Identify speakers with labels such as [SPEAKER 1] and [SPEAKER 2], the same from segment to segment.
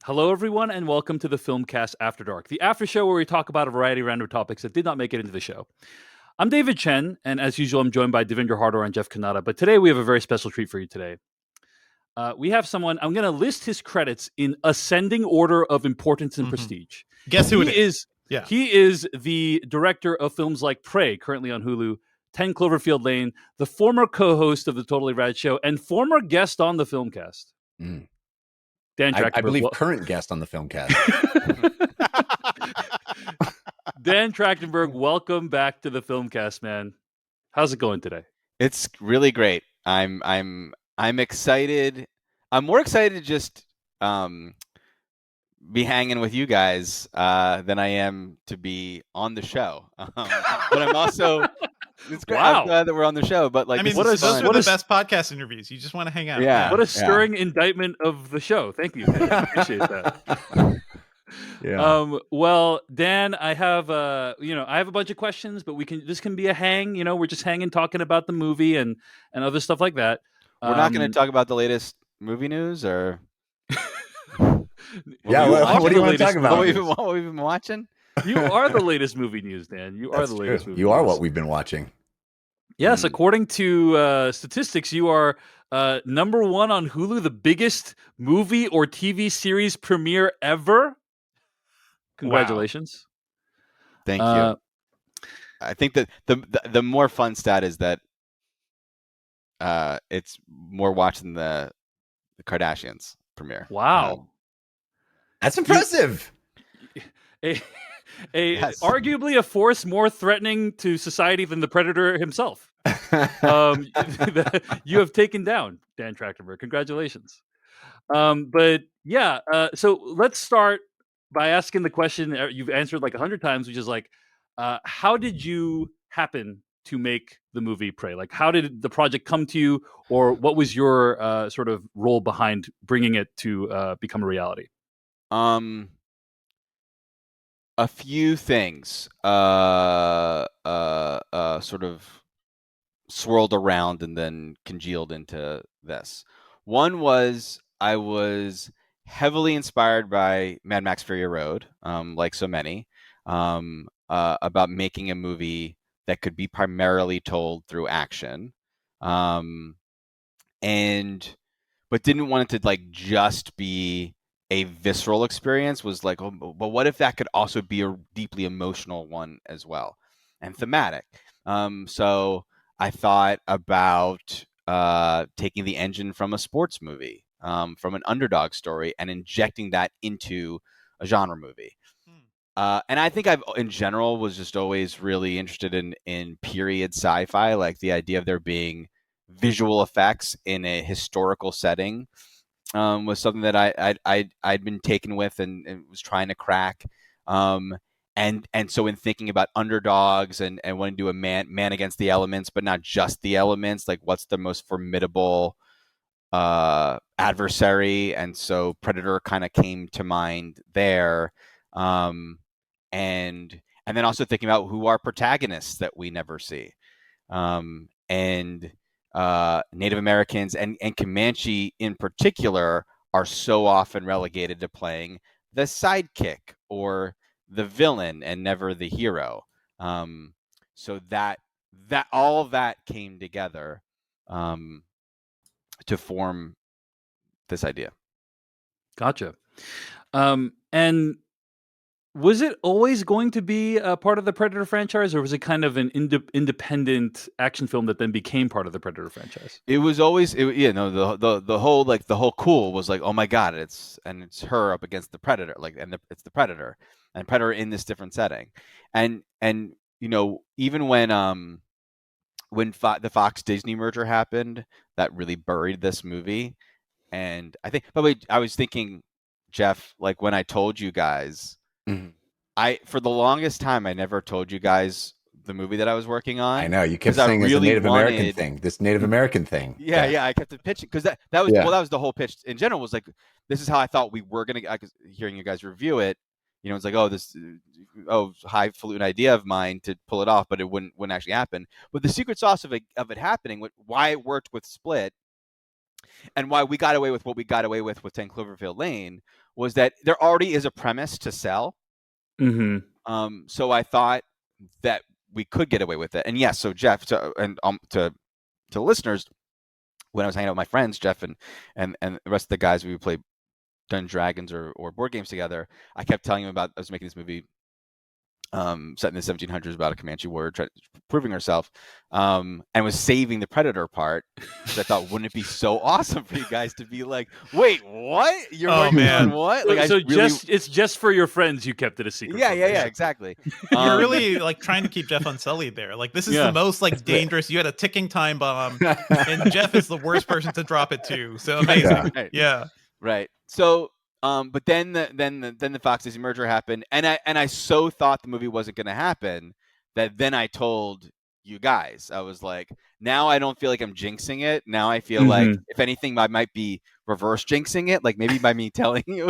[SPEAKER 1] Hello, everyone, and welcome to the Filmcast After Dark, the after show where we talk about a variety of random topics that did not make it into the show. I'm David Chen, and as usual, I'm joined by Devindra, Hardawar, and Jeff Cannata. But today we have a very special treat for you today. We have someone, I'm going to list his credits in ascending order of importance and prestige.
[SPEAKER 2] Guess who it is? Yeah.
[SPEAKER 1] He is the director of films like Prey, currently on Hulu, 10 Cloverfield Lane, the former co-host of the Totally Rad Show, and former guest on the Filmcast. Dan Trachtenberg,
[SPEAKER 3] I believe current guest on the Filmcast.
[SPEAKER 1] Dan Trachtenberg, welcome back to the Filmcast, man. How's it going today?
[SPEAKER 4] It's really great. I'm excited. I'm more excited to just be hanging with you guys than I am to be on the show. But I'm also it's great.
[SPEAKER 1] Wow.
[SPEAKER 4] I'm glad that we're on the show. But like,
[SPEAKER 2] I mean, those are the best podcast interviews. You just want to hang out.
[SPEAKER 4] Yeah.
[SPEAKER 1] What a stirring indictment of the show. Thank you. I appreciate that.
[SPEAKER 3] Yeah.
[SPEAKER 1] Well, Dan, I have I have a bunch of questions, but this can be a hang. We're just hanging, talking about the movie and other stuff like that.
[SPEAKER 4] We're not going to talk about the latest movie news, or
[SPEAKER 3] Yeah, what do you want to talk about?
[SPEAKER 4] what we've been watching.
[SPEAKER 1] You are the latest movie news, Dan. You are the latest movie
[SPEAKER 3] You are
[SPEAKER 1] news.
[SPEAKER 3] what we've been watching.
[SPEAKER 1] Yes, according to statistics, you are number one on Hulu, the biggest movie or TV series premiere ever. Congratulations.
[SPEAKER 4] Thank you. I think that the more fun stat is that it's more watched than the Kardashians premiere.
[SPEAKER 1] Wow.
[SPEAKER 3] That's impressive.
[SPEAKER 4] Yes.
[SPEAKER 1] Arguably a force more threatening to society than the Predator himself. You have taken down Dan Trachtenberg. Congratulations. But yeah, so let's start by asking the question you've answered like 100 times, which is like, how did you happen to make the movie Prey? Like, how did the project come to you, or what was your sort of role behind bringing it to become a reality?
[SPEAKER 4] A few things sort of swirled around and then congealed into this. One was I was heavily inspired by Mad Max Fury Road, like so many, about making a movie that could be primarily told through action, but didn't want it to like just be a visceral experience. Was like, oh, but what if that could also be a deeply emotional one as well, and thematic? So I thought about taking the engine from a sports movie, from an underdog story, and injecting that into a genre movie. And I think I've, in general, was just always really interested in period sci-fi, like the idea of there being visual effects in a historical setting. Was something that I'd been taken with and was trying to crack. And so in thinking about underdogs and wanting to do a man against the elements, but not just the elements, like what's the most formidable adversary? And so Predator kind of came to mind there. And then also thinking about who are protagonists that we never see. Native Americans and Comanche in particular are so often relegated to playing the sidekick or the villain and never the hero. So that all of that came together to form this idea.
[SPEAKER 1] Gotcha. And was it always going to be a part of the Predator franchise, or was it kind of an independent action film that then became part of the Predator franchise?
[SPEAKER 4] It was always, the whole cool was like, oh my God, it's her up against the Predator, it's the Predator and Predator in this different setting, and even when the Fox Disney merger happened, that really buried this movie, and I think, by the way, I was thinking, Jeff, like when I told you guys. Mm-hmm. For the longest time, I never told you guys the movie that I was working on.
[SPEAKER 3] I know you kept saying it's a Native American thing. This Native American thing.
[SPEAKER 4] Yeah. I kept pitching because that was that was the whole pitch in general. Was like, this is how I thought we were gonna. Hearing you guys review it, it's like, highfalutin idea of mine to pull it off, but it wouldn't actually happen. But the secret sauce of it happening, why it worked with Split, and why we got away with what we got away with 10 Cloverfield Lane, was that there already is a premise to sell. So I thought that we could get away with it. And yes, so Jeff, to listeners, when I was hanging out with my friends, Jeff and the rest of the guys, we would play Dungeons Dragons or board games together. I kept telling him about I was making this movie set in the 1700s about a Comanche warrior proving herself, and was saving the predator part. So I thought, wouldn't it be so awesome for you guys to be like, wait, what? You're working on what? Like,
[SPEAKER 1] it's just for your friends. You kept it a secret.
[SPEAKER 4] Yeah, exactly.
[SPEAKER 2] You're really like trying to keep Jeff unsullied there. Like, this is the most like dangerous. You had a ticking time bomb, and Jeff is the worst person to drop it to. So amazing.
[SPEAKER 4] Right. So. But then the Fox Disney merger happened, and I so thought the movie wasn't going to happen that then I told you guys. I was like, now I don't feel like I'm jinxing it. Now I feel like, if anything, I might be reverse jinxing it. Like, maybe by me telling you.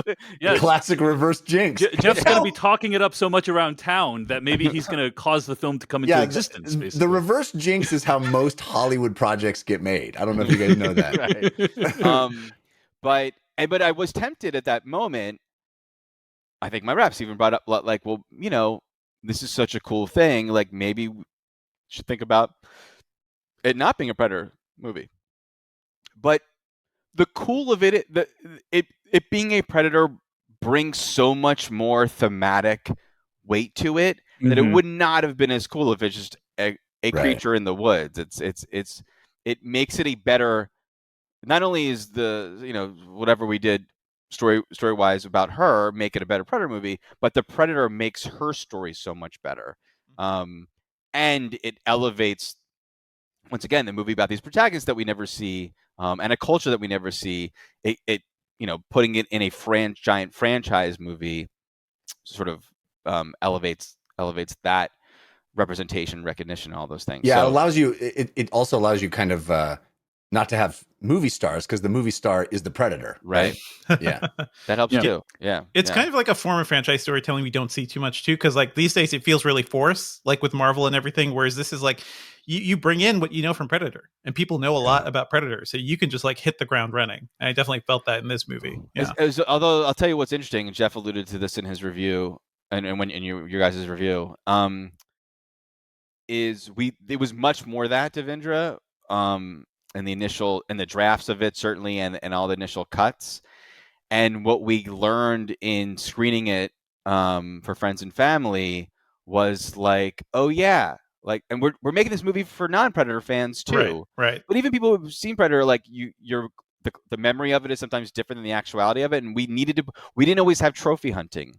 [SPEAKER 3] Classic reverse jinx.
[SPEAKER 1] Jeff's going to be talking it up so much around town that maybe he's going to cause the film to come into existence. Basically,
[SPEAKER 3] the reverse jinx is how most Hollywood projects get made. I don't know if you guys know that.
[SPEAKER 4] Right. But I was tempted at that moment. I think my reps even brought up, like, well, this is such a cool thing. Like, maybe we should think about it not being a Predator movie. But the cool of it being a Predator brings so much more thematic weight to it that it would not have been as cool if it's just a creature in the woods. It makes it a better. Not only is the whatever we did story wise about her make it a better Predator movie, but the Predator makes her story so much better, and it elevates once again the movie about these protagonists that we never see, and a culture that we never see. It putting it in a giant franchise movie sort of elevates that representation, recognition, all those things.
[SPEAKER 3] Yeah, so, it allows you. It also allows you kind of. Not to have movie stars, because the movie star is the Predator,
[SPEAKER 4] right?
[SPEAKER 3] Yeah,
[SPEAKER 4] that helps too. Yeah,
[SPEAKER 2] it's kind of like a form of franchise storytelling we don't see too much too, because like these days it feels really forced, like with Marvel and everything. Whereas this is like you bring in what you know from Predator, and people know a lot about Predator, so you can just like hit the ground running. And I definitely felt that in this movie. Yeah.
[SPEAKER 4] Although I'll tell you what's interesting, and Jeff alluded to this in his review, and when in your guys' review, it was much more that Devindra. And the drafts of it, certainly, and all the initial cuts. And what we learned in screening it for friends and family was like, oh yeah, like, and we're making this movie for non-Predator fans too.
[SPEAKER 2] Right.
[SPEAKER 4] But even people who've seen Predator, like the memory of it is sometimes different than the actuality of it, and we didn't always have trophy hunting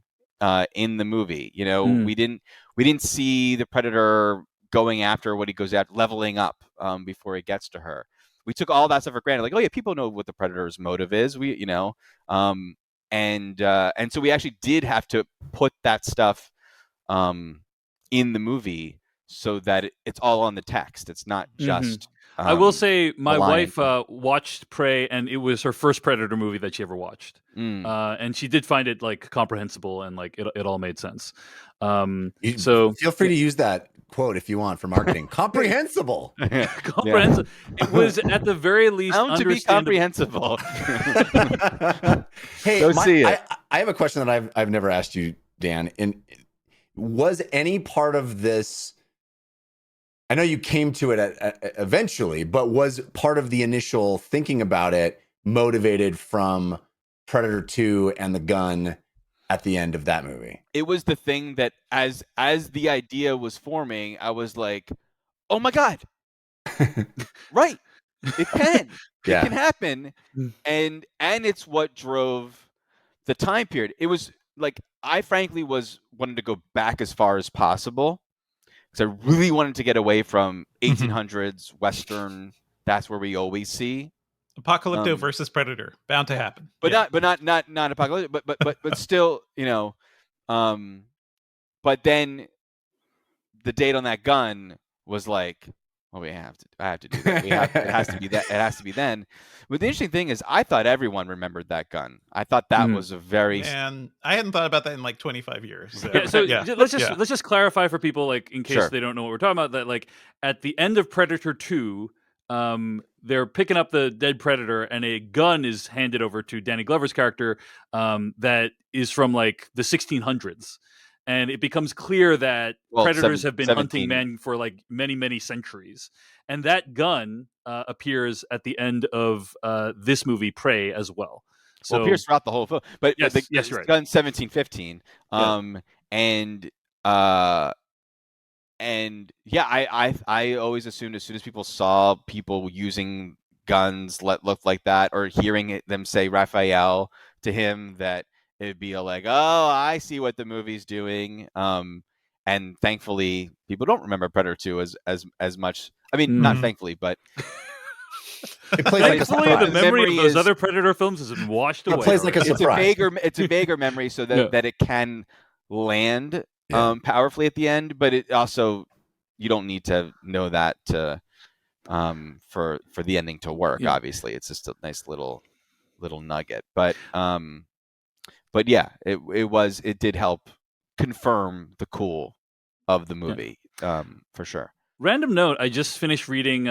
[SPEAKER 4] in the movie. We didn't see the Predator going after what he goes after, leveling up before he gets to her. We took all that stuff for granted. Like, oh yeah, people know what the Predator's motive is. And so we actually did have to put that stuff in the movie so that it's all on the text. It's not just.
[SPEAKER 1] I will say, my wife watched Prey, and it was her first Predator movie that she ever watched, and she did find it like comprehensible and like it all made sense. So
[SPEAKER 3] feel free to use that quote if you want for marketing. Comprehensible.
[SPEAKER 1] Comprehensible. It was at the very least
[SPEAKER 4] to be comprehensible.
[SPEAKER 3] Hey, I have a question that I've never asked you, Dan. And was any part of this? I know you came to it eventually, but was part of the initial thinking about it motivated from Predator 2 and the gun at the end of that movie?
[SPEAKER 4] It was the thing that as the idea was forming, I was like, oh my God. Right. It can. It can happen. And it's what drove the time period. It was like, I frankly wanted to go back as far as possible. So I really wanted to get away from 1800s Western. That's where we always see
[SPEAKER 2] Apocalypto versus Predator, bound to happen.
[SPEAKER 4] But not apocalyptic. But still, But then the date on that gun was like, well, I have to do that. It has to be that. It has to be then. But the interesting thing is, I thought everyone remembered that gun. I thought that was a very.
[SPEAKER 2] And I hadn't thought about that in like 25 years.
[SPEAKER 1] So, let's just clarify for people, like, in case they don't know what we're talking about, that like at the end of Predator 2, they're picking up the dead predator, and a gun is handed over to Danny Glover's character that is from like the 1600s, and it becomes clear that predators have been hunting
[SPEAKER 4] 17.
[SPEAKER 1] men for like many centuries, and that gun appears at the end of this movie, Prey, as well. So
[SPEAKER 4] Well, it appears throughout the whole film, but
[SPEAKER 1] yes,
[SPEAKER 4] the
[SPEAKER 1] yes, you're right.
[SPEAKER 4] gun 1715, and yeah, I always assumed as soon as people saw people using guns that looked like that, or hearing them say Raphael to him, that it'd be like, oh, I see what the movie's doing. And thankfully, people don't remember Predator 2 as much. I mean, not thankfully, but
[SPEAKER 3] It plays like a
[SPEAKER 1] Thankfully, the
[SPEAKER 3] surprise.
[SPEAKER 1] memory of those
[SPEAKER 4] is-
[SPEAKER 1] other Predator films has been washed away.
[SPEAKER 3] It plays like a
[SPEAKER 1] already.
[SPEAKER 3] surprise.
[SPEAKER 4] it's a vaguer memory, so that
[SPEAKER 1] Yeah.
[SPEAKER 4] that it can land
[SPEAKER 3] Yeah.
[SPEAKER 4] powerfully at the end, but it also, you don't need to know that to for the ending to work.
[SPEAKER 1] Yeah.
[SPEAKER 4] Obviously, it's just a nice little nugget, but yeah, it did help confirm the cool of the movie, for sure.
[SPEAKER 1] Random note, I just finished reading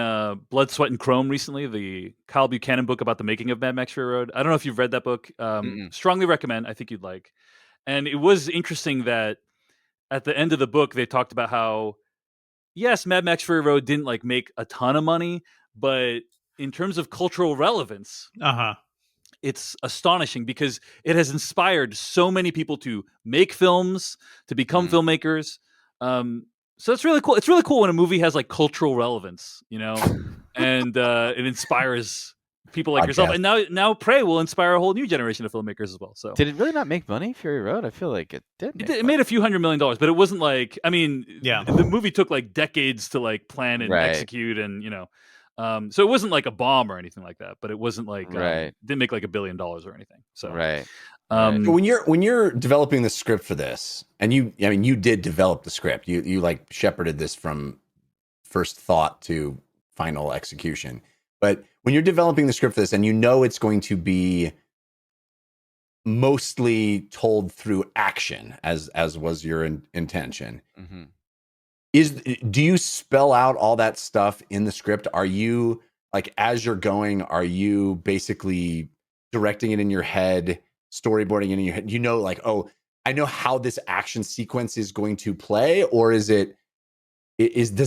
[SPEAKER 1] Blood, Sweat, and Chrome recently, the Kyle Buchanan book about the making of Mad Max Fury Road. I don't know if you've read that book. Strongly recommend. I think you'd like. And it was interesting that at the end of the book, they talked about how, yes, Mad Max Fury Road didn't like make a ton of money, but in terms of cultural relevance, it's astonishing because it has inspired so many people to make films, to become filmmakers. So it's really cool. It's really cool when a movie has like cultural relevance, you know, and it inspires people like yourself. And now Prey will inspire a whole new generation of filmmakers as well. So
[SPEAKER 4] did it really not make money, Fury Road? I feel like it did.
[SPEAKER 1] It made a few $100 million, but it wasn't like, I mean, the movie took like decades to like plan and execute, and you know, so it wasn't like a bomb or anything like that. But it wasn't like didn't make like $1 billion or anything. So
[SPEAKER 3] But when you're developing the script for this, and you did develop the script, you like shepherded this from first thought to final execution. But when you're developing the script for this, and you know it's going to be mostly told through action, as was your intention, do you spell out all that stuff in the script? Are you like, as you're going, are you basically directing it in your head, storyboarding it in your head? You know, like, oh, I know how this action sequence is going to play, or does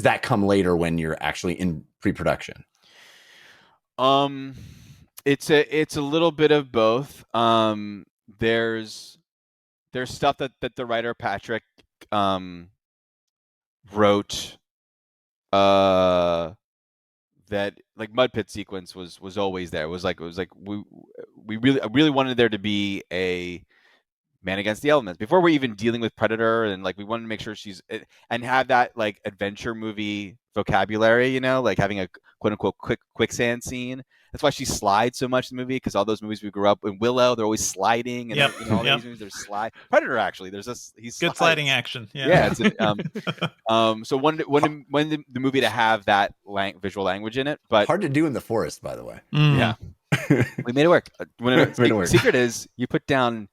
[SPEAKER 3] that come later when you're actually in pre-production?
[SPEAKER 4] It's a little bit of both. There's stuff that the writer Patrick wrote, that like mud pit sequence was always there. It was like we really wanted there to be a man against the elements before we're even dealing with Predator, and like we wanted to make sure she's, and have that like adventure movie vocabulary, you know, like having a quote unquote quicksand scene. That's why she slides so much in the movie, because all those movies we grew up in, Willow, they're always sliding, and you know, all these movies, there's slide. Predator, actually, he's
[SPEAKER 2] good sliding action.
[SPEAKER 4] It's so wanted the movie to have that visual language in it, but
[SPEAKER 3] hard to do in the forest, by the way.
[SPEAKER 4] Yeah, we made it work. The secret is you put down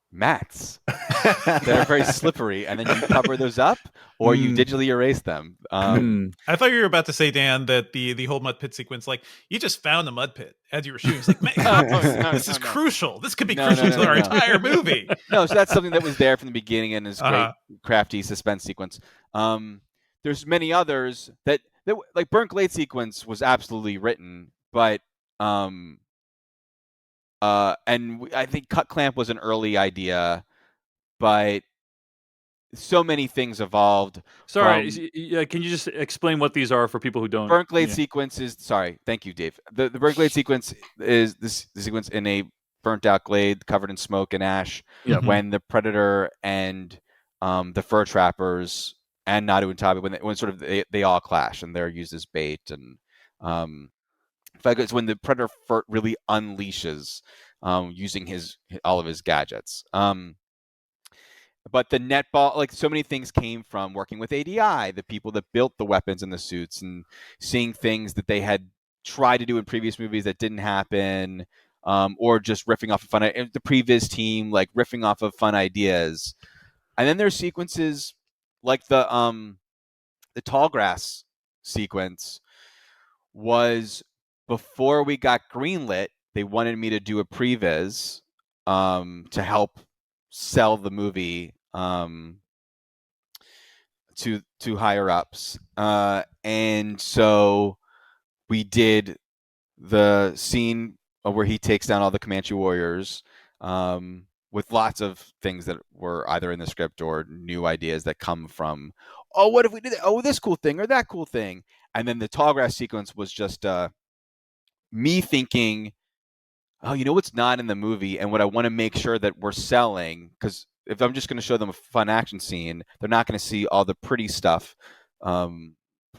[SPEAKER 4] mats that are very slippery, and then you cover those up, or you digitally erase them.
[SPEAKER 2] I thought you were about to say, Dan, that the whole mud pit sequence, like, you just found a mud pit as you were shooting. It's like, man, this is crucial. This could be crucial to our entire movie.
[SPEAKER 4] No, so that's something that was there from the beginning, and is great, crafty suspense sequence. There's many others that like Burnt Glade sequence was absolutely written, but and I think Cut Clamp was an early idea, but so many things evolved.
[SPEAKER 1] Sorry, can you just explain what these are for people who don't?
[SPEAKER 4] Burnt Glade sequence is, sorry, thank you, Dave. The Burnt Glade sequence is the sequence in a burnt out glade covered in smoke and ash, when the Predator and the fur trappers and Nadu and Tabi, when sort of they all clash and they're used as bait, and in fact, it's when the Predator really unleashes, using all of his gadgets. But the netball, like, so many things came from working with ADI, the people that built the weapons and the suits, and seeing things that they had tried to do in previous movies that didn't happen, or just riffing off of the previous team, like riffing off of fun ideas. And then there's sequences like the tall grass sequence, was before we got greenlit, they wanted me to do a previs to help sell the movie to higher ups, and so we did the scene where he takes down all the Comanche warriors, with lots of things that were either in the script or new ideas that come from, oh, what if we did that? Oh, this cool thing or that cool thing. And then the tall grass sequence was just me thinking, oh, you know what's not in the movie and what I want to make sure that we're selling, because if I'm just going to show them a fun action scene, they're not going to see all the pretty stuff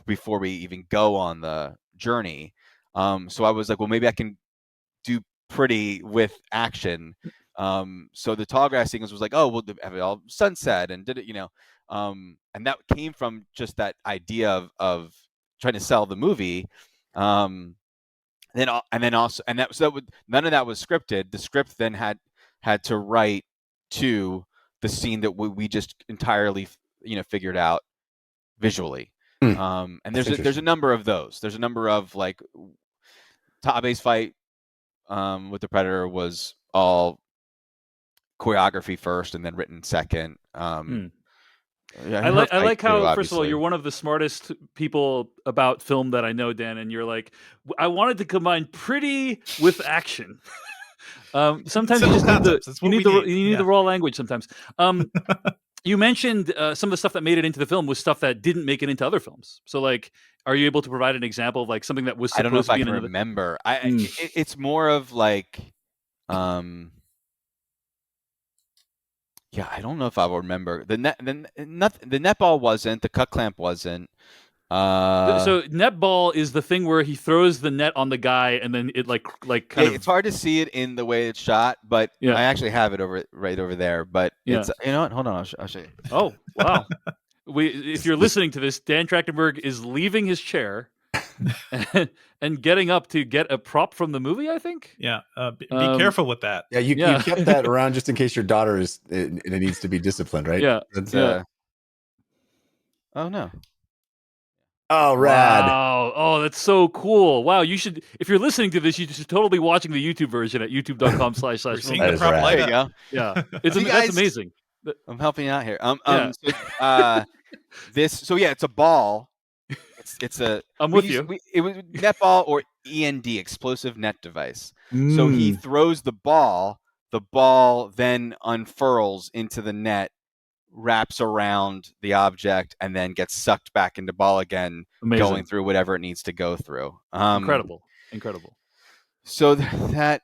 [SPEAKER 4] before we even go on the journey. So I was like, well, maybe I can do pretty with action. So the tall grass sequence was like, oh, we'll have it all sunset and did it, and that came from just that idea of trying to sell the movie. So none of that was scripted. The script then had to write to the scene that we just entirely, figured out visually. And there's a number of those. There's a number of like Tabe's fight with the Predator was all choreography first and then written second.
[SPEAKER 1] Yeah, I like how, obviously. First of all, you're one of the smartest people about film that I know, Dan, and you're like, I wanted to combine pretty with action. Sometimes you just need the raw language. Sometimes. You mentioned some of the stuff that made it into the film was stuff that didn't make it into other films. So, like, are you able to provide an example of like something that was supposed to be? I don't know if I can
[SPEAKER 4] remember. It's more of like. Yeah, I don't know if I will remember. The netball wasn't. The cut clamp wasn't.
[SPEAKER 1] So netball is the thing where he throws the net on the guy, and then it it's
[SPEAKER 4] hard to see it in the way it's shot, but I actually have it right over there. But it's what? Hold on, I'll show you.
[SPEAKER 1] Oh wow! If you're listening to this, Dan Trachtenberg is leaving his chair and getting up to get a prop from the movie, I think.
[SPEAKER 2] Yeah, be careful with that.
[SPEAKER 3] Yeah, you kept that around just in case your daughter it needs to be disciplined, right?
[SPEAKER 1] Yeah.
[SPEAKER 4] Oh no.
[SPEAKER 3] Oh, rad.
[SPEAKER 1] Wow. Oh, that's so cool. Wow, you should, if you're listening to this, you should totally be watching the YouTube version at youtube.com/.
[SPEAKER 2] We're seeing the prop light up.
[SPEAKER 1] Yeah. That's amazing.
[SPEAKER 4] I'm helping you out here. So it's a ball. It's a.
[SPEAKER 1] I'm with you.
[SPEAKER 4] It was netball or END, explosive net device. So he throws the ball. The ball then unfurls into the net, wraps around the object, and then gets sucked back into ball again, going through whatever it needs to go through.
[SPEAKER 1] Incredible.
[SPEAKER 4] So that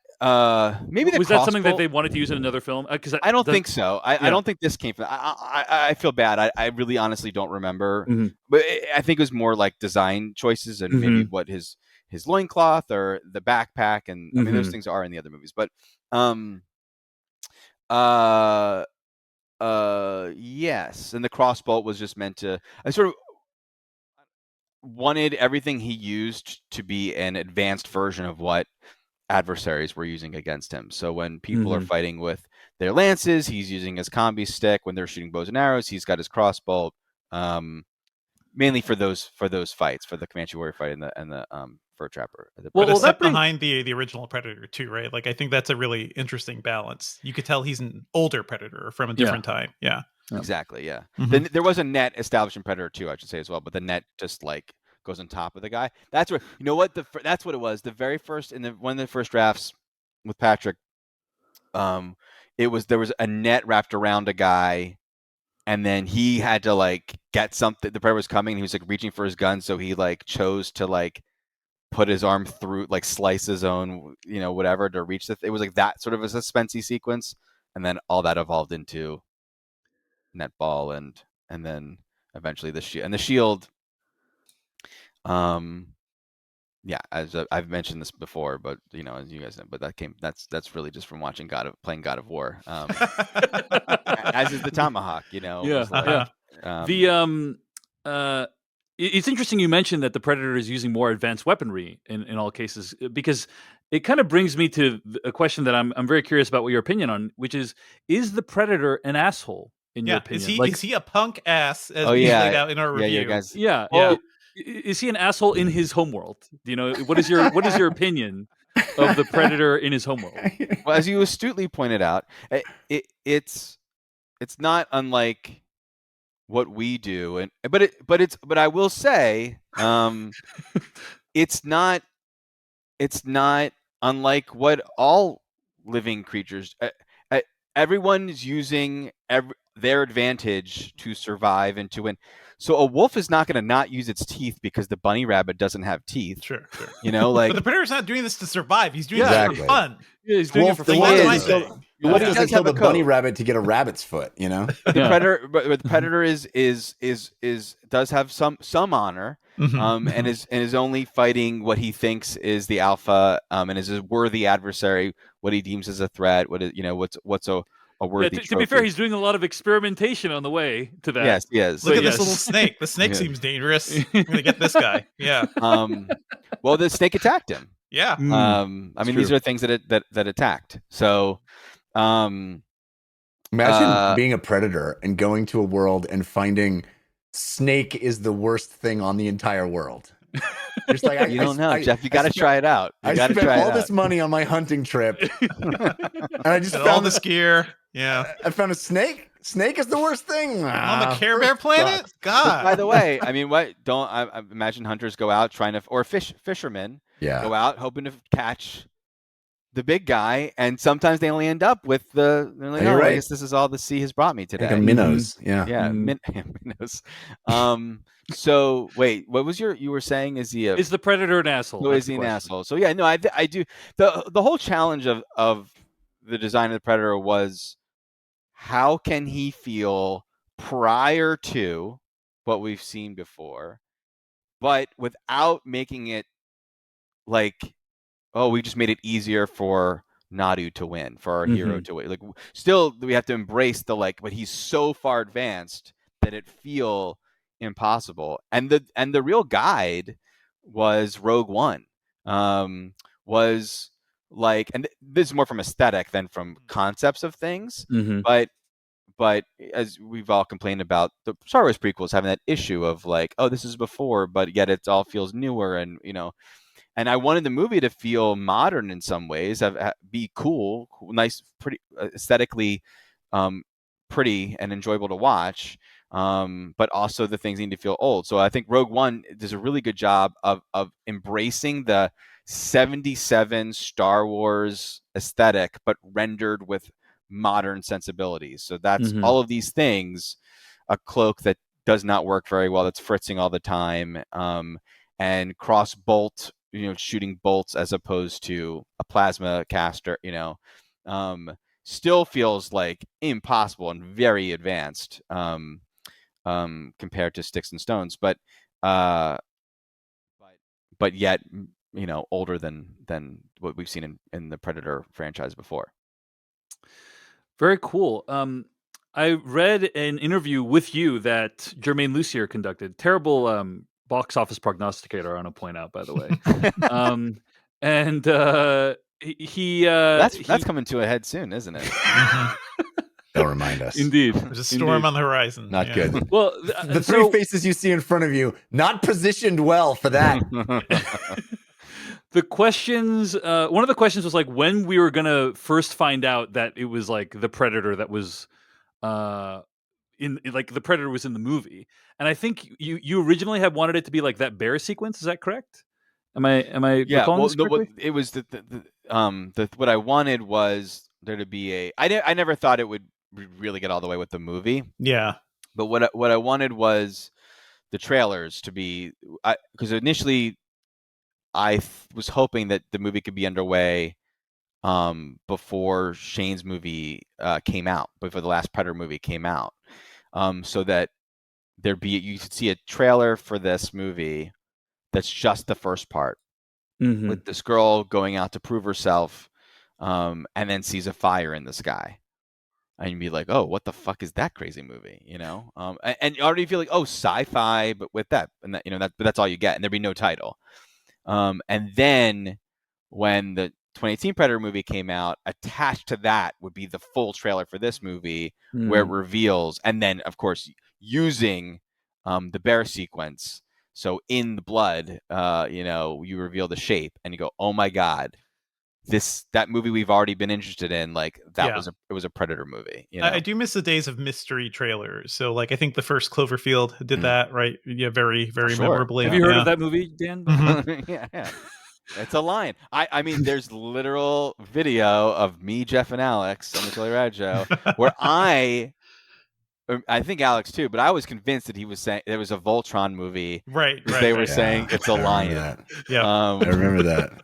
[SPEAKER 4] maybe
[SPEAKER 1] was that something that they wanted to use in another film? Because
[SPEAKER 4] I don't think so. I don't think this came from. I feel bad. I really honestly don't remember.
[SPEAKER 1] Mm-hmm.
[SPEAKER 4] But I think it was more like design choices and maybe what his loincloth or the backpack, and I mean those things are in the other movies. But yes, and the crossbolt was just meant to. I sort of wanted everything he used to be an advanced version of what adversaries were using against him. So when people are fighting with their lances, he's using his combi stick. When they're shooting bows and arrows, he's got his crossbow. Mainly for those fights, for the Comanche warrior fight and the fur trapper.
[SPEAKER 2] But it's set behind the original Predator too, right? Like I think that's a really interesting balance. You could tell he's an older Predator from a different time. Yeah.
[SPEAKER 4] Exactly. Yeah. Then there was a net established in Predator 2, I should say as well, but the net just like goes on top of the guy. That's where that's what it was. The very first one of the first drafts with Patrick, there was a net wrapped around a guy, and then he had to like get something. The Predator was coming, and he was like reaching for his gun, so he like chose to like put his arm through, like slice his own, whatever to reach it was like that sort of a suspensey sequence, and then all that evolved into netball and then eventually the shield. And the shield, as I've mentioned this before, but as you guys know, but that's really just from watching playing God of War, as is the tomahawk.
[SPEAKER 1] It's interesting you mentioned that the Predator is using more advanced weaponry in all cases, because it kind of brings me to a question that I'm very curious about what your opinion on, which is the Predator an asshole in your opinion?
[SPEAKER 2] Is he a punk ass as we laid out in our review?
[SPEAKER 1] Yeah. Is he an asshole in his homeworld? Do you know what is your opinion of the predator in his homeworld?
[SPEAKER 4] Well, as you astutely pointed out, it's not unlike what we do, and but I will say, it's not unlike what all living creatures. Everyone's using their advantage to survive and to win. So a wolf is not going to not use its teeth because the bunny rabbit doesn't have teeth.
[SPEAKER 2] Sure.
[SPEAKER 4] You know, like,
[SPEAKER 2] But the predator's not doing this to survive. He's doing
[SPEAKER 3] Exactly.
[SPEAKER 2] this for fun.
[SPEAKER 1] Yeah, he's doing it for
[SPEAKER 3] The
[SPEAKER 1] fun.
[SPEAKER 3] wolf
[SPEAKER 2] That's
[SPEAKER 3] doesn't
[SPEAKER 2] my
[SPEAKER 3] kill,
[SPEAKER 2] thing.
[SPEAKER 3] the wolf
[SPEAKER 4] He
[SPEAKER 3] doesn't
[SPEAKER 4] does
[SPEAKER 3] kill
[SPEAKER 4] have a
[SPEAKER 3] the bunny
[SPEAKER 4] coat.
[SPEAKER 3] rabbit to get a rabbit's foot, you know?
[SPEAKER 4] the
[SPEAKER 1] Yeah.
[SPEAKER 4] predator, but the predator is does have some honor,
[SPEAKER 2] Mhm.
[SPEAKER 4] and is only fighting what he thinks is the alpha, and is a worthy adversary, what he deems as a threat, what's a
[SPEAKER 1] Yeah,
[SPEAKER 4] worthy
[SPEAKER 1] to be fair,
[SPEAKER 4] trophy.
[SPEAKER 1] he's doing a lot of experimentation on the way to that.
[SPEAKER 4] Yes, yes.
[SPEAKER 2] Look
[SPEAKER 1] But
[SPEAKER 2] at this
[SPEAKER 1] yes.
[SPEAKER 2] little snake. The snake
[SPEAKER 4] Yeah.
[SPEAKER 2] seems dangerous. I'm gonna get this guy. Yeah.
[SPEAKER 4] Well, the snake attacked him.
[SPEAKER 2] Yeah.
[SPEAKER 4] I mean, these
[SPEAKER 1] true.
[SPEAKER 4] are things that attacked. So,
[SPEAKER 3] Imagine being a predator and going to a world and finding snake is the worst thing on the entire world. Just like
[SPEAKER 4] you don't know, Jeff. You got to
[SPEAKER 3] spent-
[SPEAKER 4] try it out. You
[SPEAKER 3] I
[SPEAKER 4] got to
[SPEAKER 3] spent
[SPEAKER 4] try
[SPEAKER 3] all
[SPEAKER 4] it
[SPEAKER 3] this
[SPEAKER 4] out.
[SPEAKER 3] money on my hunting trip, and I just
[SPEAKER 2] And all
[SPEAKER 3] found
[SPEAKER 2] this gear. Yeah.
[SPEAKER 3] I found a snake. Snake is the worst thing
[SPEAKER 2] On the
[SPEAKER 3] Ah,
[SPEAKER 2] Care Bear
[SPEAKER 3] first
[SPEAKER 2] planet?
[SPEAKER 3] sucks.
[SPEAKER 2] God.
[SPEAKER 4] By the way, I mean, what don't I imagine hunters go out trying to, or fishermen
[SPEAKER 3] Yeah.
[SPEAKER 4] go out hoping to catch the big guy, and sometimes they only end up with they're like,
[SPEAKER 3] You're
[SPEAKER 4] oh,
[SPEAKER 3] right.
[SPEAKER 4] I guess this is all the sea has brought me today.
[SPEAKER 3] Like a minnows. Yeah.
[SPEAKER 4] Yeah, minnows. So wait, what was you were saying? Is he
[SPEAKER 1] Is the predator an asshole?
[SPEAKER 4] so
[SPEAKER 1] That's
[SPEAKER 4] is
[SPEAKER 1] the
[SPEAKER 4] he an
[SPEAKER 1] question.
[SPEAKER 4] asshole? So yeah, no, I do. The whole challenge of the design of the predator was, how can he feel prior to what we've seen before, but without making it like, oh, we just made it easier for Nadu to win, for our hero to win. Like, still, we have to embrace but he's so far advanced that it feel impossible. And the real guide was Rogue One. Was like, and this is more from aesthetic than from concepts of things, but as we've all complained about, the Star Wars prequels having that issue of like, oh, this is before, but yet it all feels newer, and and I wanted the movie to feel modern in some ways, be cool, nice, pretty, aesthetically pretty and enjoyable to watch, but also the things need to feel old. So I think Rogue One does a really good job of embracing the 77 Star Wars aesthetic, but rendered with modern sensibilities. So that's all of these things, a cloak that does not work very well, that's fritzing all the time, and cross bolt, shooting bolts as opposed to a plasma caster, still feels like impossible and very advanced, compared to sticks and stones, but yet, older than what we've seen in the Predator franchise before.
[SPEAKER 1] Very cool. I read an interview with you that Jermaine Lucier conducted. Terrible box office prognosticator, I want to point out, by the way. And
[SPEAKER 4] that's coming to a head soon, isn't it?
[SPEAKER 3] Don't remind us.
[SPEAKER 1] Indeed.
[SPEAKER 2] There's a storm on the horizon.
[SPEAKER 3] Not
[SPEAKER 2] Yeah.
[SPEAKER 3] good.
[SPEAKER 1] Well,
[SPEAKER 3] The three faces you see in front of you, not positioned well for that.
[SPEAKER 1] the questions, one of the questions was like when we were gonna first find out that it was like the predator that was in like the predator was in the movie, and I think you originally had wanted it to be like that bear sequence. Is that correct? Am I
[SPEAKER 4] Yeah.
[SPEAKER 1] recalling
[SPEAKER 4] Well,
[SPEAKER 1] this correctly?
[SPEAKER 4] it was what I wanted was there to be I never thought it would really get all the way with the movie,
[SPEAKER 2] Yeah.
[SPEAKER 4] but what I wanted was the trailers to be, because initially I was hoping that the movie could be underway before Shane's movie came out, before the last Predator movie came out, so that you could see a trailer for this movie that's just the first part, with this girl going out to prove herself, and then sees a fire in the sky, and you'd be like, oh, what the fuck is that crazy movie, and you already feel like, oh, sci-fi, but with that, and that, but that's all you get, and there'd be no title. And then when the 2018 Predator movie came out, attached to that would be the full trailer for this movie, where it reveals, and then of course using the bear sequence So in the blood, you reveal the shape, and you go, "Oh my god, that movie we've already been interested in, like it was a Predator movie."
[SPEAKER 2] I do miss the days of mystery trailers. So like I think the first Cloverfield did that, right? Yeah, very, very
[SPEAKER 4] sure.
[SPEAKER 2] memorably.
[SPEAKER 1] Have you heard of that movie, Dan?
[SPEAKER 4] Yeah. It's a line. I mean, there's literal video of me, Jeff, and Alex on the Totally Rad Show where I think Alex too, but I was convinced that he was saying there was a Voltron movie.
[SPEAKER 2] Right.
[SPEAKER 4] They were saying it's a lion.
[SPEAKER 3] That.
[SPEAKER 2] Yeah.
[SPEAKER 3] I remember that.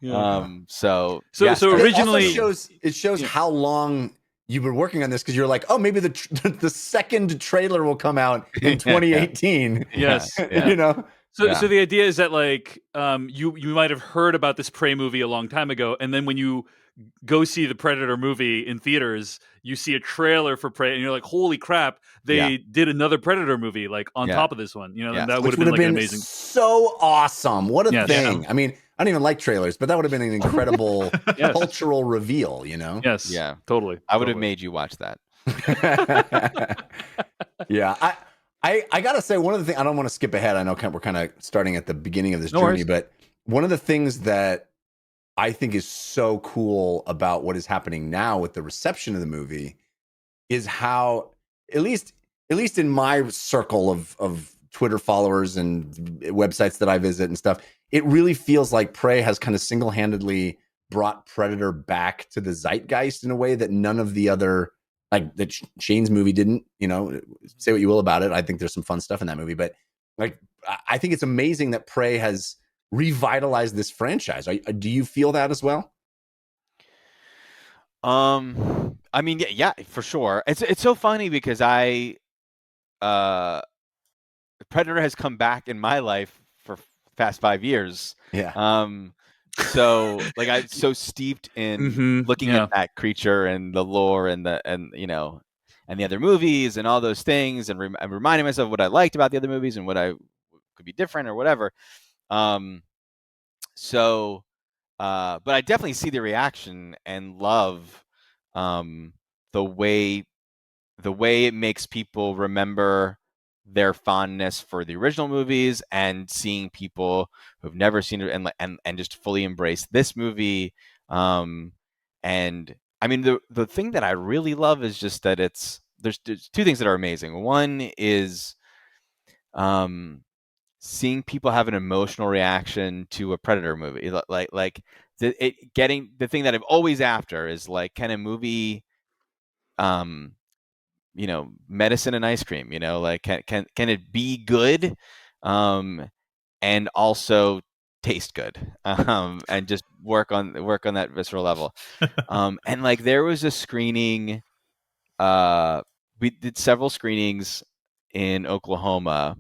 [SPEAKER 4] Yeah. So
[SPEAKER 1] So originally,
[SPEAKER 3] it shows how long you were working on this, because you're like, oh, maybe the second trailer will come out in 2018.
[SPEAKER 1] Yes.
[SPEAKER 3] Yeah.
[SPEAKER 1] So the idea is that like you might have heard about this Prey movie a long time ago, and then when you go see the Predator movie in theaters, you see a trailer for Prey, and you're like, holy crap, they did another Predator movie like on top of this one. And that would have been like amazing.
[SPEAKER 3] So awesome. What a thing.
[SPEAKER 1] Yeah.
[SPEAKER 3] I mean, I don't even like trailers, but that would have been an incredible cultural reveal,
[SPEAKER 1] Yes.
[SPEAKER 4] Yeah.
[SPEAKER 1] Totally.
[SPEAKER 4] I would have made you watch that.
[SPEAKER 3] Yeah. I gotta say, one of the things, I don't want to skip ahead. I know we're kind of starting at the beginning of this journey, but one of the things that I think is so cool about what is happening now with the reception of the movie is how, at least in my circle of Twitter followers and websites that I visit and stuff, it really feels like Prey has kind of single-handedly brought Predator back to the zeitgeist in a way that none of the other, like the Shane's movie didn't. Say what you will about it, I think there's some fun stuff in that movie, but like I think it's amazing that Prey has revitalized this franchise. Do you feel that as well?
[SPEAKER 4] I mean, yeah, for sure. It's so funny because Predator has come back in my life for past 5 years.
[SPEAKER 3] Yeah.
[SPEAKER 4] So like I'm so steeped in looking at that creature and the lore and the other movies and all those things, and I'm reminding myself of what I liked about the other movies and what I could be different or whatever. But I definitely see the reaction and love the way it makes people remember their fondness for the original movies, and seeing people who've never seen it and just fully embrace this movie. And I mean, the thing that I really love is just that there's two things that are amazing. One is seeing people have an emotional reaction to a Predator movie. Like getting the thing that I'm always after is like, can a movie medicine and ice cream, like can it be good and also taste good, and just work on that visceral level. And like there was a screening, we did several screenings in Oklahoma.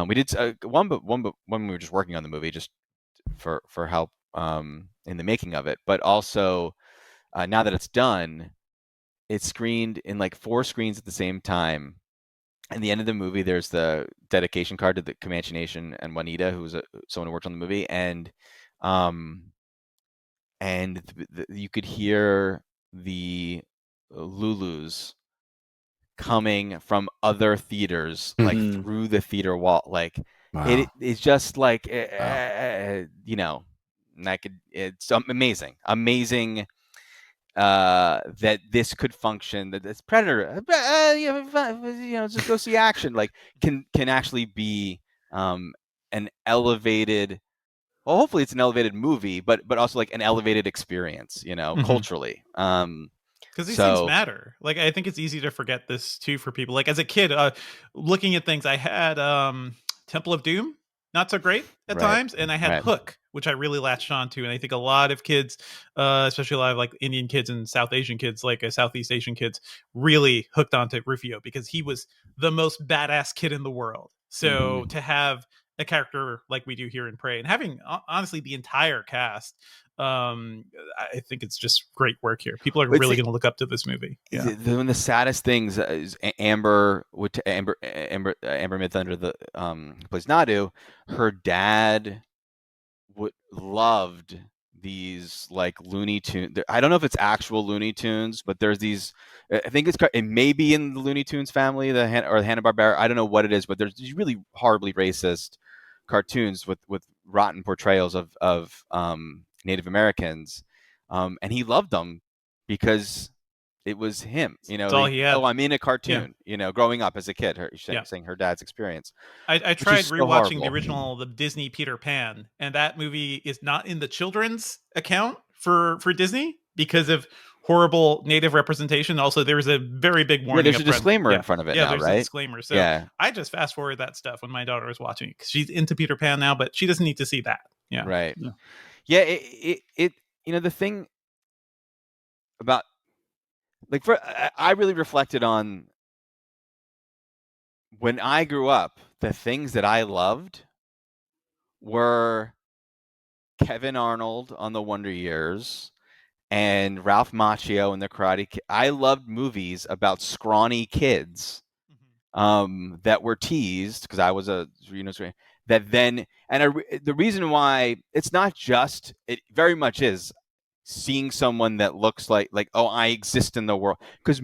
[SPEAKER 4] We did one when we were just working on the movie, just for help in the making of it, but also now that it's done, it's screened in like 4 screens at the same time. At the end of the movie, there's the dedication card to the Comanche Nation and Juanita, who's someone who worked on the movie, and you could hear the Lulus coming from other theaters, like through the theater wall. Like it's just like it's amazing that this could function, that this Predator, just go see action, like can actually be an elevated. Well, hopefully it's an elevated movie, but also like an elevated experience, culturally.
[SPEAKER 2] Because these things matter. Like I think it's easy to forget this too for people. Like as a kid, looking at things, I had Temple of Doom, not so great at times, and I had Hook, which I really latched onto. And I think a lot of kids, especially a lot of like Indian kids and South Asian kids, like Southeast Asian kids, really hooked onto Rufio because he was the most badass kid in the world. So to have a character like we do here in Prey, and having honestly the entire cast, I think it's just great work here. People are really going to look up to this movie. Yeah.
[SPEAKER 4] One of the saddest things is Amber Midthunder, the plays Nadu. Her dad loved these like Looney Tunes. I don't know if it's actual Looney Tunes, but there's these. I think it may be in the Looney Tunes family, or the Hanna-Barbera. I don't know what it is, but there's these really horribly racist cartoons with rotten portrayals of Native Americans, and he loved them because it was him.
[SPEAKER 2] It's all he had.
[SPEAKER 4] Oh, I'm in a
[SPEAKER 2] Yeah.
[SPEAKER 4] cartoon. Growing up as a kid, saying her dad's experience.
[SPEAKER 2] I
[SPEAKER 4] is
[SPEAKER 2] tried
[SPEAKER 4] so
[SPEAKER 2] rewatching the
[SPEAKER 4] horrible.
[SPEAKER 2] the Disney Peter Pan, and that movie is not in the children's account for Disney because of horrible native representation. Also, there's a very big warning.
[SPEAKER 4] There's a
[SPEAKER 2] up front.
[SPEAKER 4] disclaimer in front of it
[SPEAKER 2] Yeah,
[SPEAKER 4] now,
[SPEAKER 2] there's
[SPEAKER 4] right?
[SPEAKER 2] a disclaimer. So
[SPEAKER 4] Yeah.
[SPEAKER 2] I just fast forward that stuff when my daughter is watching it because she's into Peter Pan now, but she doesn't need to see that. Yeah.
[SPEAKER 4] Right.
[SPEAKER 1] Yeah.
[SPEAKER 4] Yeah. It the thing about like I really reflected on when I grew up, the things that I loved were Kevin Arnold on The Wonder Years and Ralph Macchio and The Karate Kid. I loved movies about scrawny kids that were teased because I was that then, and the reason why it's not just, it very much is seeing someone that looks like oh, I exist in the world, because